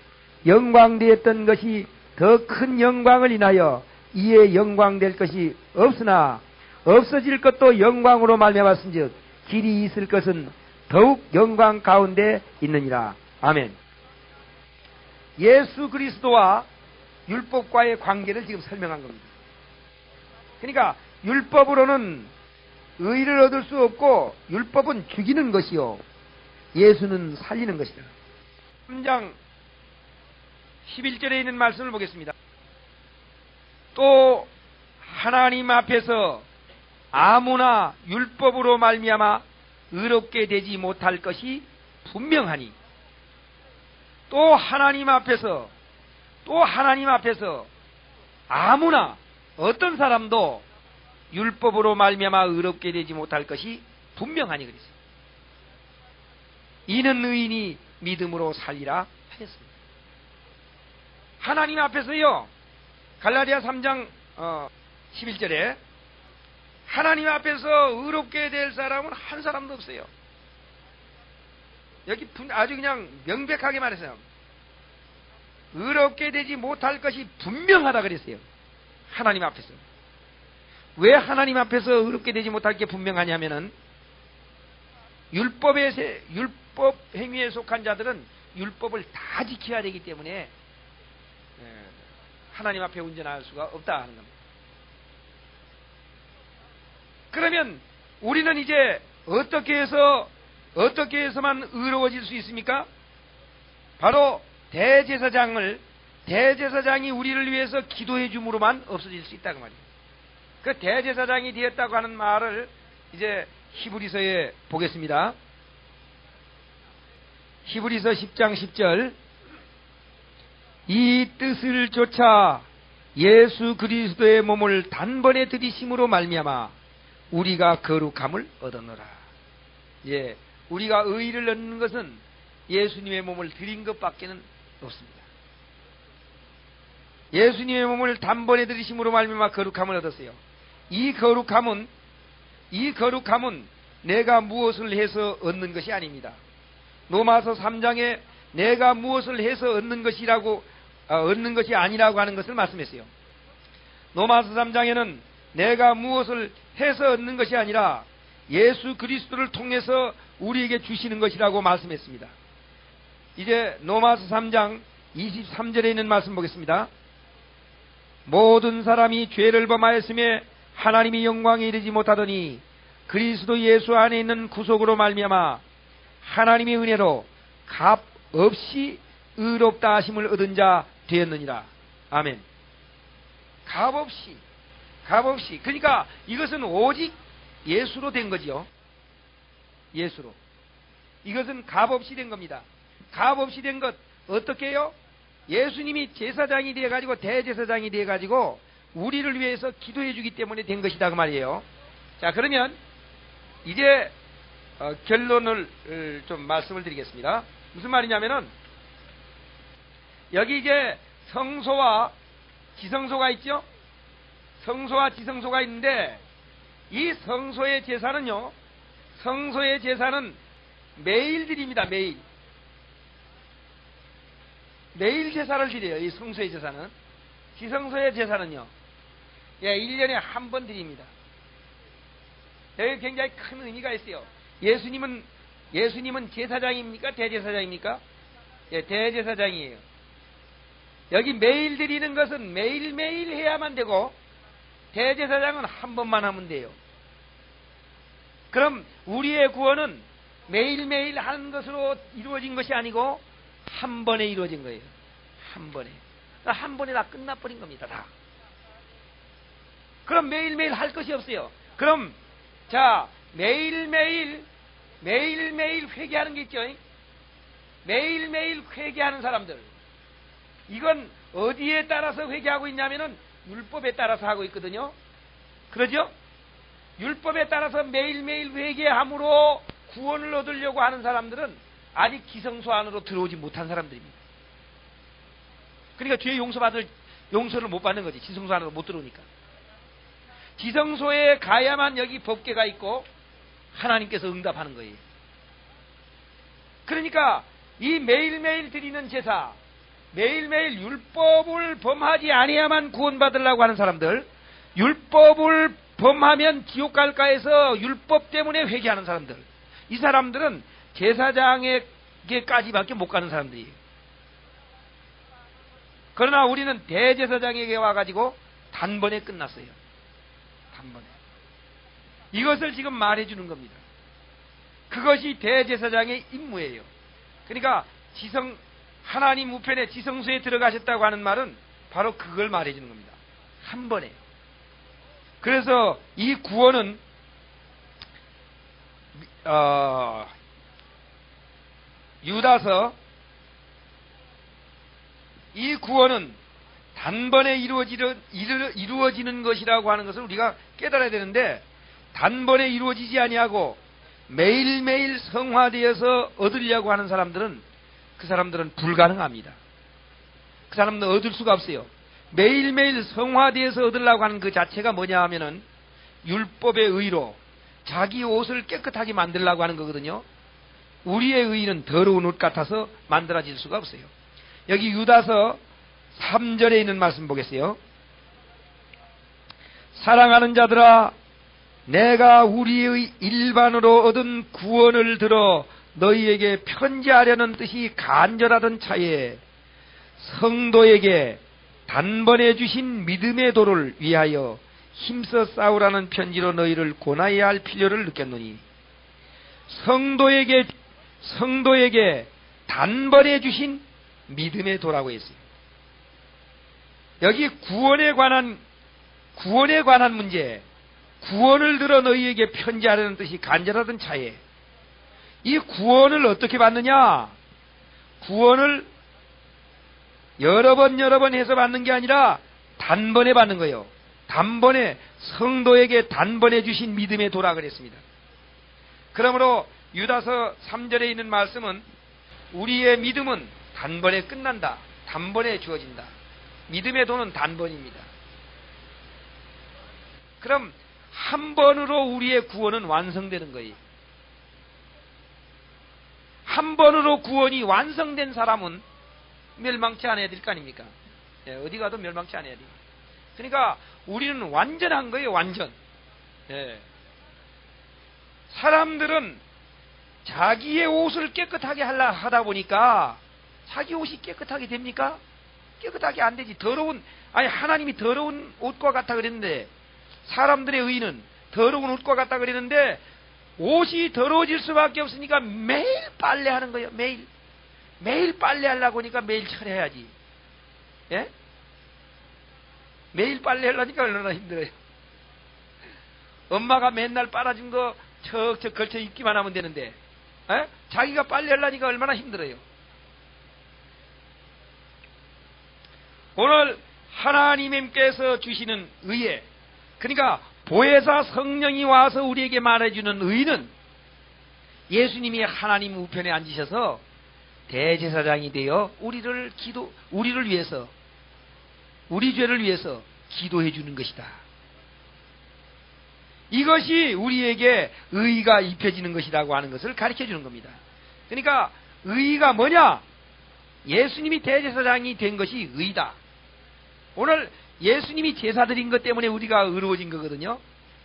영광되었던 것이 더 큰 영광을 인하여 이에 영광될 것이 없으나 없어질 것도 영광으로 말미암았은즉 길이 있을 것은 더욱 영광 가운데 있느니라. 아멘. 예수 그리스도와 율법과의 관계를 지금 설명한 겁니다. 그러니까 율법으로는 의를 얻을 수 없고 율법은 죽이는 것이요 예수는 살리는 것이다. 3장 11절에 있는 말씀을 보겠습니다. 또 하나님 앞에서 아무나 율법으로 말미암아 의롭게 되지 못할 것이 분명하니 또 하나님 앞에서 아무나 어떤 사람도 율법으로 말미암아 의롭게 되지 못할 것이 분명하니 그랬어요. 이는 의인이 믿음으로 살리라 하였습니다. 하나님 앞에서요, 갈라디아 3장 11절에 하나님 앞에서 의롭게 될 사람은 한 사람도 없어요. 여기 아주 그냥 명백하게 말했어요. 의롭게 되지 못할 것이 분명하다 그랬어요. 하나님 앞에서. 왜 하나님 앞에서 의롭게 되지 못할 게 분명하냐면은 율법 행위에 속한 자들은 율법을 다 지켜야 되기 때문에 하나님 앞에 운전할 수가 없다 하는 겁니다. 그러면 우리는 이제 어떻게 해서만 의로워질 수 있습니까? 바로 대제사장이 우리를 위해서 기도해 줌으로만 없어질 수 있다고 말이에요. 그 대제사장이 되었다고 하는 말을 이제 히브리서에 보겠습니다. 히브리서 10장 10절. 이 뜻을 좇아 예수 그리스도의 몸을 단번에 들이심으로 말미암아 우리가 거룩함을 얻었노라. 예, 우리가 의를 얻는 것은 예수님의 몸을 드린 것밖에는 없습니다. 예수님의 몸을 단번에 들이심으로 말미암아 거룩함을 얻었어요. 이 거룩함은 내가 무엇을 해서 얻는 것이 아닙니다. 로마서 3장에 내가 무엇을 해서 얻는 것이 아니라고 하는 것을 말씀했어요. 로마서 3장에는 내가 무엇을 해서 얻는 것이 아니라 예수 그리스도를 통해서 우리에게 주시는 것이라고 말씀했습니다. 이제 로마서 3장 23절에 있는 말씀 보겠습니다. 모든 사람이 죄를 범하였으며 하나님이 영광에 이르지 못하더니 그리스도 예수 안에 있는 구속으로 말미암아 하나님의 은혜로 값 없이 의롭다 하심을 얻은 자 되었느니라. 아멘. 값 없이. 그러니까 이것은 오직 예수로 된 거지요. 예수로. 이것은 값 없이 된 겁니다. 값 없이 된 것 어떻게 해요? 예수님이 제사장이 되어가지고 대제사장이 되어가지고 우리를 위해서 기도해 주기 때문에 된 것이다 그 말이에요. 자, 그러면 이제 결론을 좀 말씀을 드리겠습니다. 무슨 말이냐면은 여기 이제 성소와 지성소가 있죠. 성소와 지성소가 있는데 이 성소의 제사는요, 성소의 제사는 매일 드립니다. 매일 제사를 드려요. 이 성소의 제사는. 지성소의 제사는요, 1년에 한 번 드립니다. 여기 굉장히 큰 의미가 있어요. 예수님은 제사장입니까? 대제사장입니까? 예, 대제사장이에요. 여기 매일 드리는 것은 매일매일 해야만 되고 대제사장은 한 번만 하면 돼요. 그럼 우리의 구원은 매일매일 하는 것으로 이루어진 것이 아니고 한 번에 이루어진 거예요. 한 번에 다 끝나버린 겁니다. 다. 그럼 매일매일 할 것이 없어요. 그럼 자, 매일매일 회개하는 게 있죠. 매일매일 회개하는 사람들, 이건 어디에 따라서 회개하고 있냐면은 율법에 따라서 하고 있거든요. 그러죠? 율법에 따라서 매일매일 회개함으로 구원을 얻으려고 하는 사람들은 아직 지성소 안으로 들어오지 못한 사람들입니다. 그러니까 죄 용서를 못 받는 거지. 지성소 안으로 못 들어오니까. 지성소에 가야만 여기 법궤가 있고 하나님께서 응답하는 거예요. 그러니까 이 매일매일 드리는 제사, 매일매일 율법을 범하지 아니야만 구원받으려고 하는 사람들, 율법을 범하면 지옥 갈까 해서 율법 때문에 회개하는 사람들, 이 사람들은 제사장에게까지밖에 못 가는 사람들이에요. 그러나 우리는 대제사장에게 와가지고 단번에 끝났어요. 단번에. 이것을 지금 말해주는 겁니다. 그것이 대제사장의 임무예요. 그러니까 하나님 우편에 지성소에 들어가셨다고 하는 말은 바로 그걸 말해주는 겁니다. 한 번에. 그래서 이 구원은 유다서 이 구원은 단번에 이루어지는 것이라고 하는 것을 우리가 깨달아야 되는데, 단번에 이루어지지 아니하고 매일매일 성화되어서 얻으려고 하는 사람들은 그 사람들은 불가능합니다. 그 사람들은 얻을 수가 없어요. 매일매일 성화되어서 얻으려고 하는 그 자체가 뭐냐 하면은 율법의 의로 자기 옷을 깨끗하게 만들려고 하는 거거든요. 우리의 의는 더러운 옷 같아서 만들어질 수가 없어요. 여기 유다서 3절에 있는 말씀 보겠어요. 사랑하는 자들아, 내가 우리의 일반으로 얻은 구원을 들어 너희에게 편지하려는 뜻이 간절하던 차에 성도에게 단번에 주신 믿음의 도를 위하여 힘써 싸우라는 편지로 너희를 권하여야 할 필요를 느꼈노니, 성도에게 단번에 주신 믿음의 도라고 했어요. 여기 구원에 관한 문제, 구원을 들어 너희에게 편지하려는 뜻이 간절하던 차에, 이 구원을 어떻게 받느냐? 구원을 여러 번 해서 받는 게 아니라 단번에 받는 거예요. 단번에, 성도에게 단번에 주신 믿음의 도라 그랬습니다. 그러므로 유다서 3절에 있는 말씀은 우리의 믿음은 단번에 끝난다. 단번에 주어진다. 믿음의 도는 단번입니다. 그럼 한 번으로 우리의 구원은 완성되는 거예요. 한 번으로 구원이 완성된 사람은 멸망치 않아야 될 거 아닙니까? 예, 어디 가도 멸망치 않아야 돼요. 그러니까 우리는 완전한 거예요, 완전. 예. 사람들은 자기의 옷을 깨끗하게 하다 보니까 자기 옷이 깨끗하게 됩니까? 깨끗하게 안 되지. 하나님이 더러운 옷과 같다 그랬는데, 사람들의 의는 더러운 옷과 같다 그랬는데, 옷이 더러워질 수밖에 없으니까 매일 빨래하는 거예요. 매일 빨래하려고 하니까 매일 철해야지. 예? 매일 빨래하려니까 얼마나 힘들어요. 엄마가 맨날 빨아준 거 척척 걸쳐 입기만 하면 되는데, 예? 자기가 빨래하려니까 얼마나 힘들어요. 오늘 하나님께서 주시는 의에, 그러니까 보혜사 성령이 와서 우리에게 말해주는 의는 예수님이 하나님 우편에 앉으셔서 대제사장이 되어 우리를 위해서, 우리 죄를 위해서 기도해 주는 것이다. 이것이 우리에게 의가 입혀지는 것이라고 하는 것을 가르쳐 주는 겁니다. 그러니까 의가 뭐냐? 예수님이 대제사장이 된 것이 의다. 오늘 예수님이 제사 드린 것 때문에 우리가 의로워진 거거든요.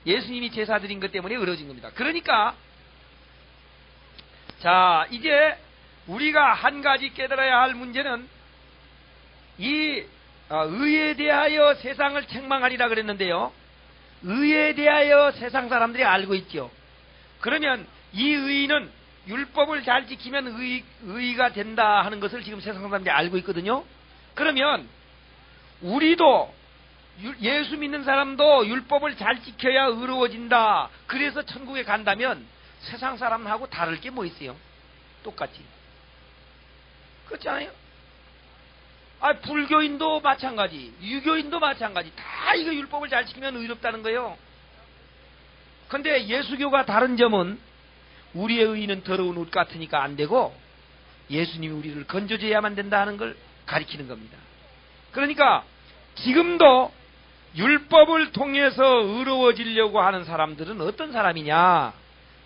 예수님이 제사 드린 것 때문에 의로워진 겁니다. 그러니까 자, 이제 우리가 한 가지 깨달아야 할 문제는 이 의에 대하여 세상을 책망하리라 그랬는데요. 의에 대하여 세상 사람들이 알고 있죠. 그러면 이 의는 율법을 잘 지키면 의가 된다 하는 것을 지금 세상 사람들이 알고 있거든요. 그러면 우리도, 예수 믿는 사람도 율법을 잘 지켜야 의로워진다, 그래서 천국에 간다면 세상 사람하고 다를 게 뭐 있어요? 똑같지. 그렇지 않아요? 불교인도 마찬가지, 유교인도 마찬가지. 다 이거 율법을 잘 지키면 의롭다는 거예요. 근데 예수교가 다른 점은 우리의 의는 더러운 옷 같으니까 안 되고 예수님이 우리를 건져줘야만 된다 하는 걸 가리키는 겁니다. 그러니까 지금도 율법을 통해서 의로워지려고 하는 사람들은 어떤 사람이냐?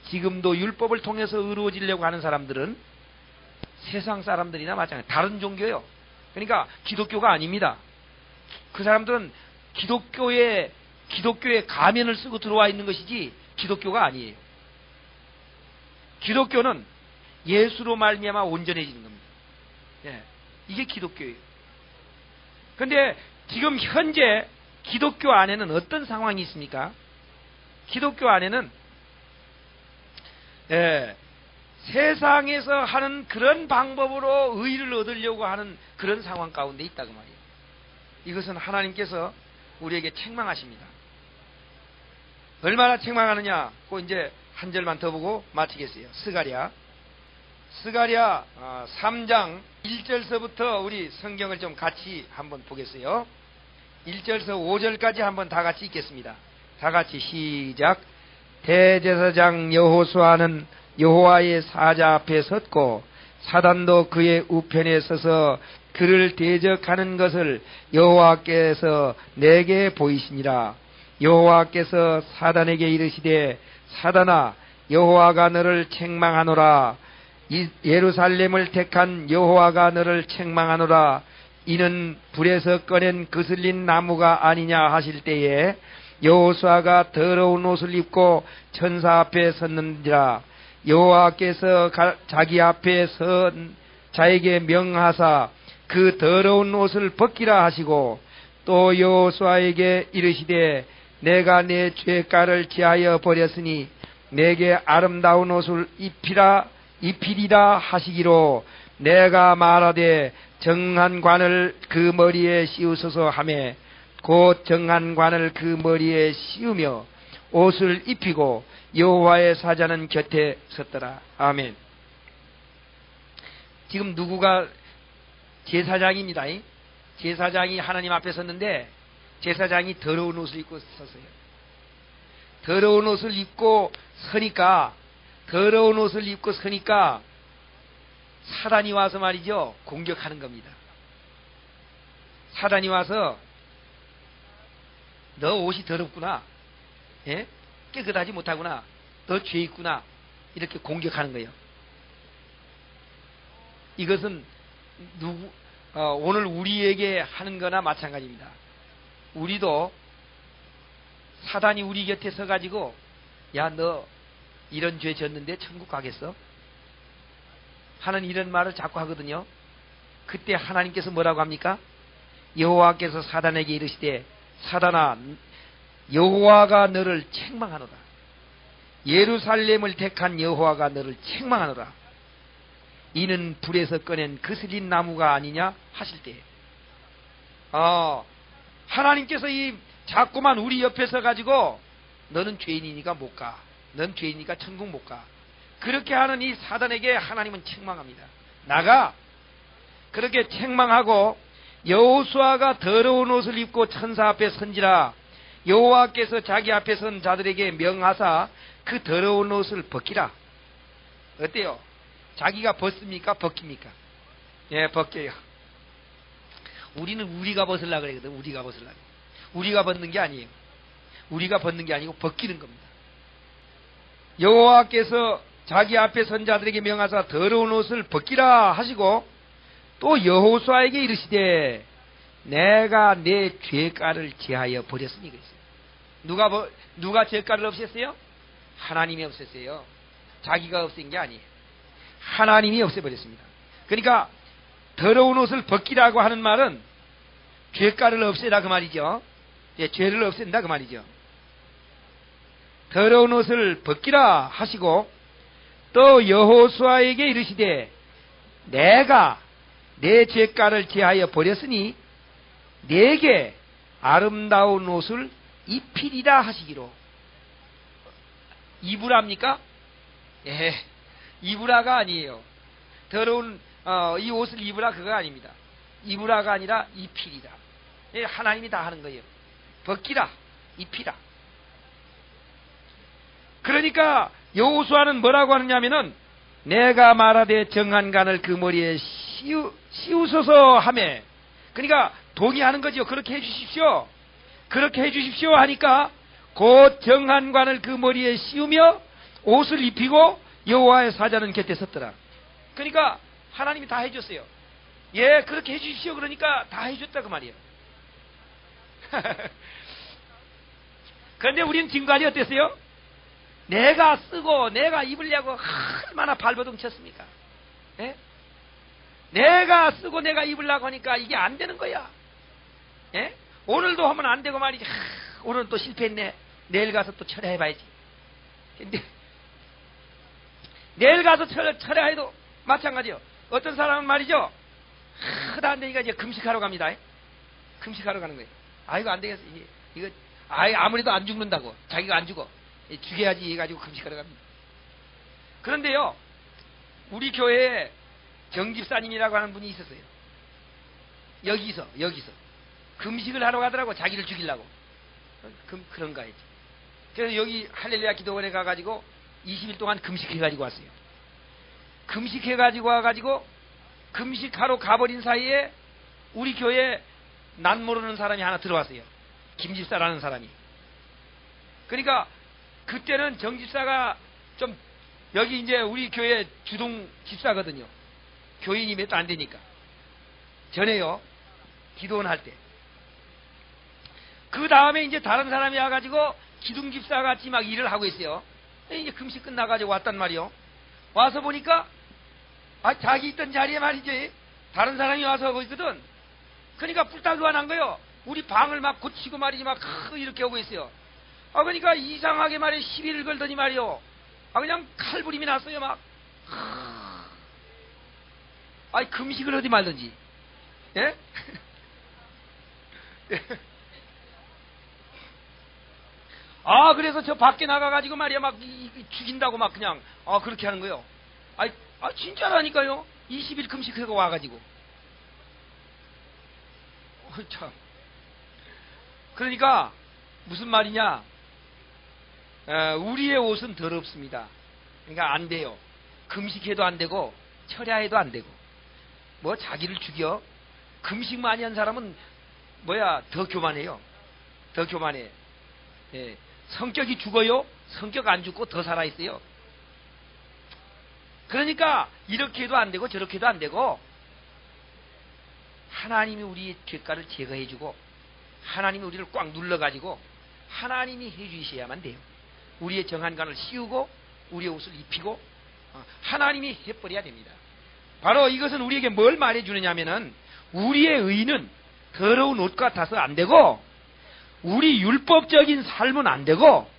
지금도 율법을 통해서 의로워지려고 하는 사람들은 세상 사람들이나 마찬가지, 다른 종교요. 그러니까 기독교가 아닙니다. 그 사람들은 기독교에 가면을 쓰고 들어와 있는 것이지 기독교가 아니에요. 기독교는 예수로 말미암아 온전해지는 겁니다. 예, 이게 기독교예요. 근데 지금 현재 기독교 안에는 어떤 상황이 있습니까? 기독교 안에는 세상에서 하는 그런 방법으로 의를 얻으려고 하는 그런 상황 가운데 있다고 말이에요. 이것은 하나님께서 우리에게 책망하십니다. 얼마나 책망하느냐? 그 이제 한 절만 더 보고 마치겠어요. 스가랴 3장 1절서부터 우리 성경을 좀 같이 한번 보겠어요. 1절서 5절까지 한번 다 같이 읽겠습니다. 다 같이 시작. 대제사장 여호수아는 여호와의 사자 앞에 섰고 사단도 그의 우편에 서서 그를 대적하는 것을 여호와께서 내게 보이시니라. 여호와께서 사단에게 이르시되 사단아, 여호와가 너를 책망하노라. 예루살렘을 택한 여호와가 너를 책망하노라. 이는 불에서 꺼낸 그슬린 나무가 아니냐 하실 때에 여호수아가 더러운 옷을 입고 천사 앞에 섰는지라. 여호와께서 자기 앞에 선 자에게 명하사 그 더러운 옷을 벗기라 하시고 또 여호수아에게 이르시되 내가 내 죄가를 지하여 버렸으니 내게 아름다운 옷을 입히리라 하시기로 내가 말하되 정한 관을 그 머리에 씌우소서 하매 곧 정한 관을 그 머리에 씌우며 옷을 입히고 여호와의 사자는 곁에 섰더라. 아멘. 지금 누구가 제사장입니다. 제사장이 하나님 앞에 섰는데 제사장이 더러운 옷을 입고 섰어요. 더러운 옷을 입고 서니까 사단이 와서 말이죠, 공격하는 겁니다. 사단이 와서 너 옷이 더럽구나, 예? 깨끗하지 못하구나, 너 죄 있구나, 이렇게 공격하는 거예요. 이것은 오늘 우리에게 하는 거나 마찬가지입니다. 우리도 사단이 우리 곁에 서가지고 야, 너 이런 죄 졌는데 천국 가겠어? 하는 이런 말을 자꾸 하거든요. 그때 하나님께서 뭐라고 합니까? 여호와께서 사단에게 이르시되 사단아, 여호와가 너를 책망하노라. 예루살렘을 택한 여호와가 너를 책망하노라. 이는 불에서 꺼낸 그슬린 나무가 아니냐 하실 때, 하나님께서 이 자꾸만 우리 옆에 서가지고 너는 죄인이니까 못 가, 넌 죄인이니까 천국 못 가, 그렇게 하는 이 사단에게 하나님은 책망합니다. 나가. 그렇게 책망하고 여호수아가 더러운 옷을 입고 천사 앞에 선지라. 여호와께서 자기 앞에 선 자들에게 명하사 그 더러운 옷을 벗기라. 어때요? 자기가 벗습니까? 벗깁니까? 예, 벗겨요. 우리는 우리가 벗으려고 그러거든. 우리가 벗으려고. 우리가 벗는 게 아니에요. 우리가 벗는 게 아니고 벗기는 겁니다. 여호와께서 자기 앞에 선 자들에게 명하사 더러운 옷을 벗기라 하시고 또 여호수아에게 이르시되 내가 내 죄가를 제하여 버렸으니 그랬어요. 누가 죄가를 없앴어요? 하나님이 없앴어요. 자기가 없앤 게 아니에요. 하나님이 없애버렸습니다. 그러니까 더러운 옷을 벗기라고 하는 말은 죄가를 없애라 그 말이죠. 예, 죄를 없앤다 그 말이죠. 더러운 옷을 벗기라 하시고 또 여호수아에게 이르시되 내가 내 죄가를 제하여 버렸으니 내게 아름다운 옷을 입히리라 하시기로. 입으랍니까? 예, 입으라가 아니에요. 더러운 이 옷을 입으라 그거 아닙니다. 입으라가 아니라 입히리라. 하나님이 다 하는 거예요. 벗기라, 입히라. 그러니까 여호수아는 뭐라고 하느냐면은 내가 말하되 정한 간을 그 머리에 씌우소서 하며, 그러니까 동의하는 거죠. 그렇게 해주십시오. 그렇게 해주십시오 하니까 곧 정한 관을 그 머리에 씌우며 옷을 입히고 여호와의 사자는 곁에 섰더라. 그러니까 하나님이 다 해줬어요. 예, 그렇게 해주십시오. 그러니까 다 해줬다 그 말이에요. 그런데 우리는 지금까지 어땠어요? 내가 쓰고 내가 입으려고 얼마나 발버둥 쳤습니까? 예? 내가 쓰고 내가 입으려고 하니까 이게 안 되는 거야. 예? 오늘도 하면 안 되고 말이지. 오늘은 또 실패했네. 내일 가서 또 철회해봐야지. 근데 내일 가서 철회해도 마찬가지요. 어떤 사람은 말이죠. 하다 안 되니까 이제 금식하러 갑니다. 금식하러 가는 거예요. 이거 안 되겠어. 이거 아무래도 안 죽는다고. 자기가 안 죽어. 죽여야지 해가지고 금식하러 갑니다. 그런데요, 우리 교회에 정집사님이라고 하는 분이 있었어요. 여기서 금식을 하러 가더라고. 자기를 죽이려고. 그런가 했지. 그래서 여기 할렐루야 기도원에 가가지고 20일 동안 금식해가지고 왔어요. 금식해가지고 와가지고 금식하러 가버린 사이에 우리 교회에 난 모르는 사람이 하나 들어왔어요. 김집사라는 사람이. 그러니까 그때는 정집사가 좀 여기 이제 우리 교회 주동 집사거든요. 교인이 몇 도 안 되니까. 전에요. 기도원 할 때. 그 다음에 이제 다른 사람이 와가지고 기둥 집사 같이 막 일을 하고 있어요. 이제 금식 끝나가지고 왔단 말이요. 와서 보니까 자기 있던 자리에 말이지 다른 사람이 와서 하고 있거든. 그러니까 뿔따기가 난 거요. 우리 방을 막 고치고 말이지 막 이렇게 하고 있어요. 그러니까 이상하게 말이야 시비를 걸더니 말이요. 그냥 칼부림이 났어요 막. 금식을 어디 말든지. 예? 그래서 저 밖에 나가가지고 말이야 막 죽인다고 막 그냥 그렇게 하는 거요. 진짜라니까요. 20일 금식하고 와가지고. 참. 그러니까 무슨 말이냐? 우리의 옷은 더럽습니다. 그러니까 안 돼요. 금식해도 안 되고 철야해도 안 되고. 뭐 자기를 죽여. 금식 많이 한 사람은 더 교만해요. 더 교만해. 예. 성격이 죽어요. 성격 안 죽고 더 살아있어요. 그러니까 이렇게 해도 안 되고 저렇게 해도 안 되고 하나님이 우리의 죄가를 제거해주고 하나님이 우리를 꽉 눌러가지고 하나님이 해주셔야만 돼요. 우리의 정한 간을 씌우고 우리의 옷을 입히고 하나님이 해버려야 됩니다. 바로 이것은 우리에게 뭘 말해주느냐 하면은 우리의 의는 더러운 옷 같아서 안 되고 우리 율법적인 삶은 안 되고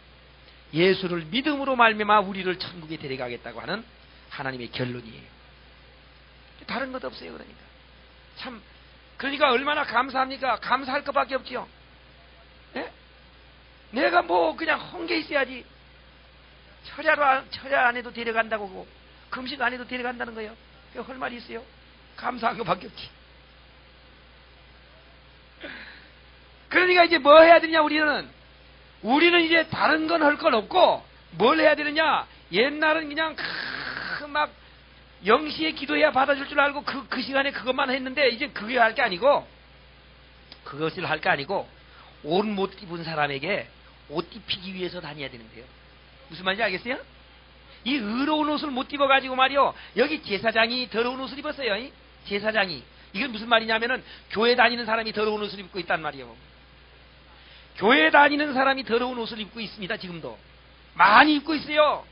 예수를 믿음으로 말미암아 우리를 천국에 데려가겠다고 하는 하나님의 결론이에요. 다른 것 없어요. 그러니까 참 그러니까 얼마나 감사합니까? 감사할 것밖에 없지요. 예? 내가 뭐 그냥 헝개 있어야지. 철야 안 해도 데려간다고 금식 안 해도 데려간다는 거예요. 그게 할 말이 있어요. 감사한 것밖에 없지. 그러니까 이제 뭐 해야 되냐 우리는 이제 다른 건 할 건 없고 뭘 해야 되느냐. 옛날은 그냥 막 0시에 기도해야 받아줄 줄 알고 그 시간에 그것만 했는데 이제 그게 할 게 아니고 그것을 할 게 아니고 옷 못 입은 사람에게 옷 입히기 위해서 다녀야 되는데요. 무슨 말인지 알겠어요? 이 의로운 옷을 못 입어가지고 말이요. 여기 제사장이 더러운 옷을 입었어요. 제사장이. 이건 무슨 말이냐면은 교회 다니는 사람이 더러운 옷을 입고 있단 말이에요. 교회 다니는 사람이 더러운 옷을 입고 있습니다. 지금도 많이 입고 있어요.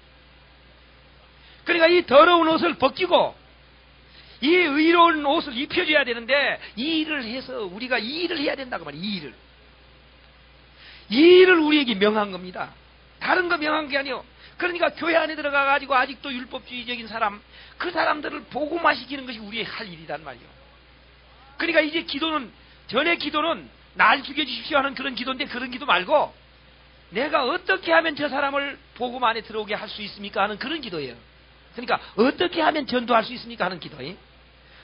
그러니까 이 더러운 옷을 벗기고 이 의로운 옷을 입혀줘야 되는데 이 일을 해서 우리가 이 일을 해야 된다고 말이에요. 이 일을 우리에게 명한 겁니다. 다른 거 명한 게 아니에요. 그러니까 교회 안에 들어가가지고 아직도 율법주의적인 사람 그 사람들을 복음화시키는 것이 우리의 할 일이란 말이에요. 그러니까 이제 전에 기도는 날 죽여주십시오 하는 그런 기도인데 그런 기도 말고 내가 어떻게 하면 저 사람을 복음 안에 들어오게 할 수 있습니까 하는 그런 기도예요. 그러니까 어떻게 하면 전도할 수 있습니까 하는 기도예요.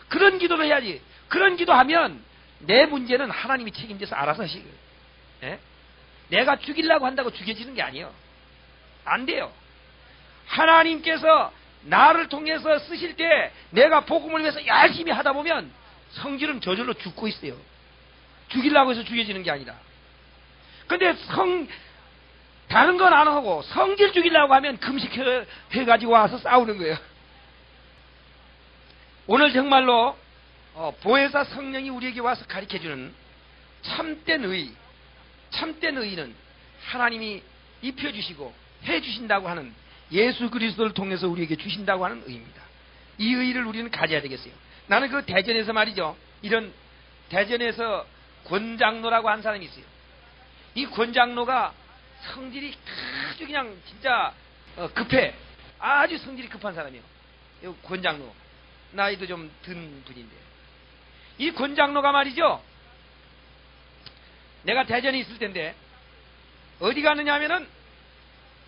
그런 기도를 해야지. 그런 기도하면 내 문제는 하나님이 책임져서 알아서 하시고요. 예? 내가 죽이려고 한다고 죽여지는 게 아니에요. 안 돼요. 하나님께서 나를 통해서 쓰실 때 내가 복음을 위해서 열심히 하다 보면 성질은 저절로 죽고 있어요. 죽이려고 해서 죽여지는 게 아니라. 근데 다른 건 안 하고 성질 죽이려고 하면 금식해가지고 와서 싸우는 거예요. 오늘 정말로 보혜사 성령이 우리에게 와서 가르쳐주는 참된 의는 하나님이 입혀주시고 해주신다고 하는 예수 그리스도를 통해서 우리에게 주신다고 하는 의입니다. 이 의를 우리는 가져야 되겠어요. 나는 그 대전에서 말이죠. 이런 대전에서 권장로라고 한 사람이 있어요. 이 권장로가 성질이 아주 그냥 진짜 급해. 아주 성질이 급한 사람이에요. 이 권장로. 나이도 좀 든 분인데. 이 권장로가 말이죠. 내가 대전에 있을 텐데 어디 가느냐 하면은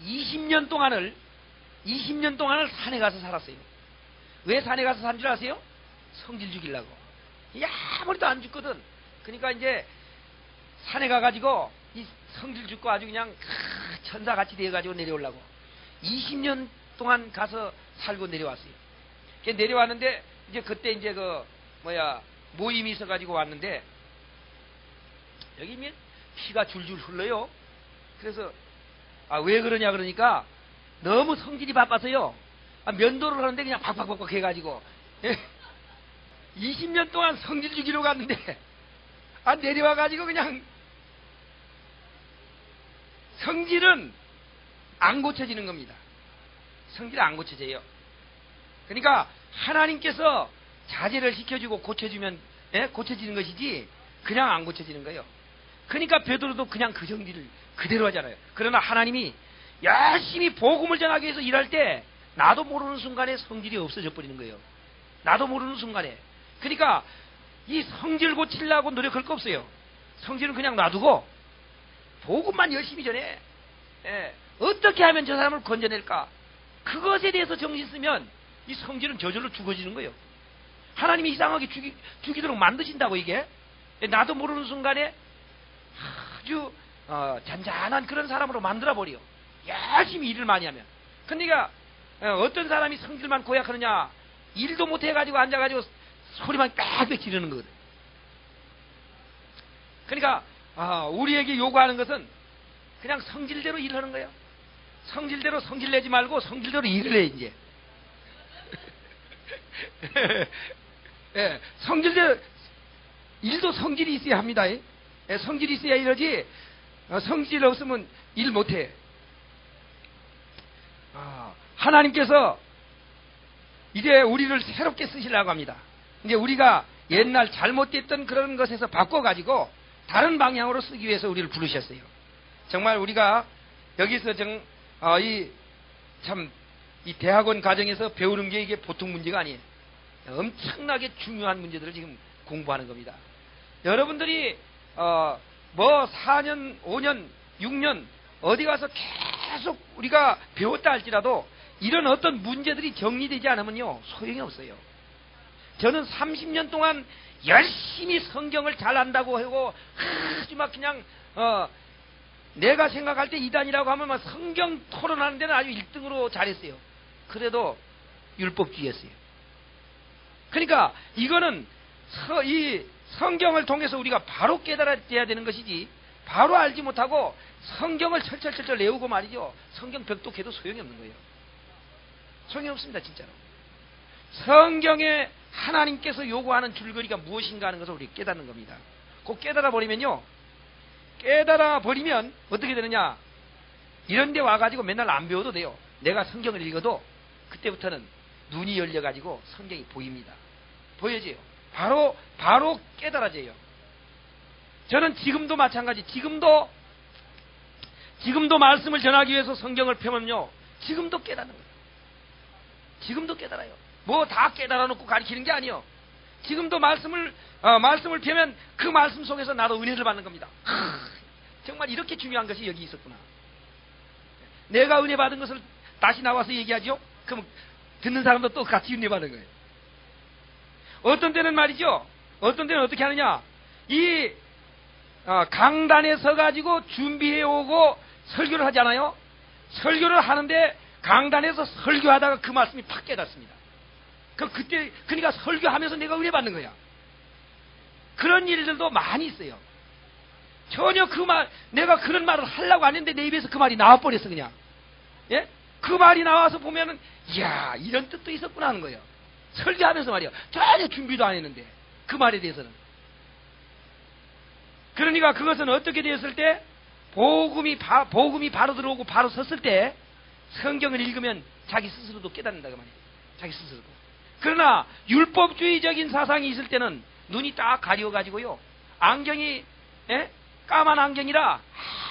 20년 동안을 산에 가서 살았어요. 왜 산에 가서 산 줄 아세요? 성질 죽이려고. 아무리도 안 죽거든. 그러니까 이제 산에 가가지고 이 성질 죽고 아주 그냥 천사같이 되어가지고 내려오려고 20년 동안 가서 살고 내려왔어요. 내려왔는데 이제 그때 이제 모임이 있어가지고 왔는데 여기 피가 줄줄 흘러요. 그래서 왜 그러냐 그러니까 너무 성질이 바빠서요. 면도를 하는데 그냥 박박박박 해가지고 20년 동안 성질 죽이러 갔는데 내려와가지고 그냥 성질은 안 고쳐지는 겁니다. 성질은 안 고쳐져요. 그러니까 하나님께서 자제를 시켜주고 고쳐주면 고쳐지는 것이지 그냥 안 고쳐지는 거예요. 그러니까 베드로도 그냥 그 정리를 그대로 하잖아요. 그러나 하나님이 열심히 복음을 전하기 위해서 일할 때 나도 모르는 순간에 성질이 없어져 버리는 거예요. 나도 모르는 순간에. 그러니까 이 성질 고치려고 노력할 거 없어요. 성질은 그냥 놔두고 복음만 열심히 전해. 어떻게 하면 저 사람을 건져낼까? 그것에 대해서 정신 쓰면 이 성질은 저절로 죽어지는 거예요. 하나님이 이상하게 죽이도록 만드신다고 이게. 나도 모르는 순간에 아주 잔잔한 그런 사람으로 만들어버려. 열심히 일을 많이 하면. 그러니까 어떤 사람이 성질만 고약하느냐, 일도 못해가지고 앉아가지고 소리만 빽빽 지르는 거거든. 그러니까 우리에게 요구하는 것은 그냥 성질대로 일하는 거예요. 성질대로 성질 내지 말고 성질대로 일을 해 이제. 성질대로 일도 성질이 있어야 합니다. 성질이 있어야 이러지 성질 없으면 일 못해. 하나님께서 이제 우리를 새롭게 쓰시려고 합니다. 이제 우리가 옛날 잘못됐던 그런 것에서 바꿔가지고 다른 방향으로 쓰기 위해서 우리를 부르셨어요. 정말 우리가 여기서 이 대학원 과정에서 배우는 게 이게 보통 문제가 아니에요. 엄청나게 중요한 문제들을 지금 공부하는 겁니다. 여러분들이 4년, 5년, 6년 어디 가서 계속 우리가 배웠다 할지라도 이런 어떤 문제들이 정리되지 않으면요 소용이 없어요. 저는 30년 동안 열심히 성경을 잘 안다고 하고 아주 막 그냥 내가 생각할 때 이단이라고 하면 막 성경 토론하는 데는 아주 1등으로 잘했어요. 그래도 율법주의였어요. 그러니까 이거는 이 성경을 통해서 우리가 바로 깨달아야 되는 것이지 바로 알지 못하고 성경을 철철철철 외우고 말이죠. 성경 벽독해도 소용이 없는 거예요. 소용이 없습니다. 진짜로. 성경에 하나님께서 요구하는 줄거리가 무엇인가 하는 것을 우리 깨닫는 겁니다. 꼭 깨달아 버리면 어떻게 되느냐, 이런 데 와가지고 맨날 안 배워도 돼요. 내가 성경을 읽어도 그때부터는 눈이 열려가지고 성경이 보입니다. 보여져요. 바로 깨달아져요. 저는 지금도 마찬가지. 지금도 말씀을 전하기 위해서 성경을 펴면요 지금도 깨닫는 거예요. 지금도 깨달아요. 뭐 다 깨달아 놓고 가르치는 게 아니에요. 지금도 말씀을 펴면 그 말씀 속에서 나도 은혜를 받는 겁니다. 정말 이렇게 중요한 것이 여기 있었구나. 내가 은혜 받은 것을 다시 나와서 얘기하죠. 그럼 듣는 사람도 또 같이 은혜 받은 거예요. 어떤 때는 말이죠, 어떤 데는 어떻게 하느냐? 이 강단에 서가지고 준비해 오고 설교를 하잖아요. 설교를 하는데 강단에서 설교하다가 그 말씀이 팍 깨닫습니다. 그러니까 설교하면서 내가 은혜 받는 거야. 그런 일들도 많이 있어요. 전혀 내가 그런 말을 하려고 안 했는데 내 입에서 그 말이 나와버렸어, 그냥. 예? 그 말이 나와서 보면은, 이야, 이런 뜻도 있었구나 하는 거예요. 설교하면서 말이야. 전혀 준비도 안 했는데, 그 말에 대해서는. 그러니까 그것은 어떻게 되었을 때, 복음이 바로 들어오고 바로 섰을 때, 성경을 읽으면 자기 스스로도 깨닫는다고 말이에요. 자기 스스로도. 그러나, 율법주의적인 사상이 있을 때는 눈이 딱 가려워가지고요. 안경이, 예? 까만 안경이라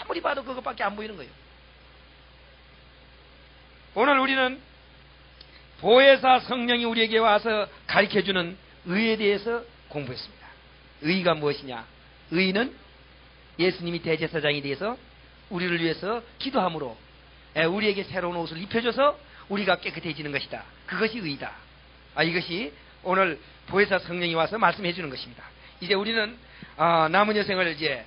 아무리 봐도 그것밖에 안 보이는 거예요. 오늘 우리는 보혜사 성령이 우리에게 와서 가르쳐주는 의에 대해서 공부했습니다. 의가 무엇이냐? 의는 예수님이 대제사장이 되어서 우리를 위해서 기도함으로 우리에게 새로운 옷을 입혀줘서 우리가 깨끗해지는 것이다. 그것이 의다. 이것이 오늘 보혜사 성령이 와서 말씀해 주는 것입니다. 이제 우리는 남은 여생을 이제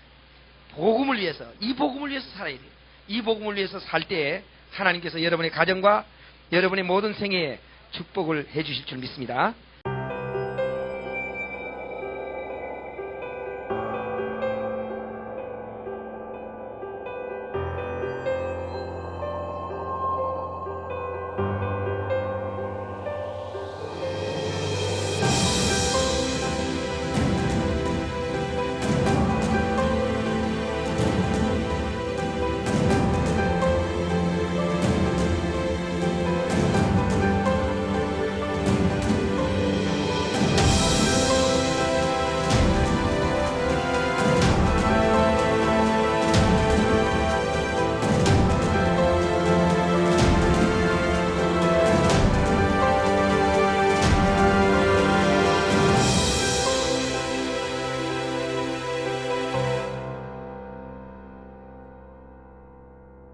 복음을 위해서, 이 복음을 위해서 살아야 돼요. 이 복음을 위해서 살 때에 하나님께서 여러분의 가정과 여러분의 모든 생애에 축복을 해 주실 줄 믿습니다.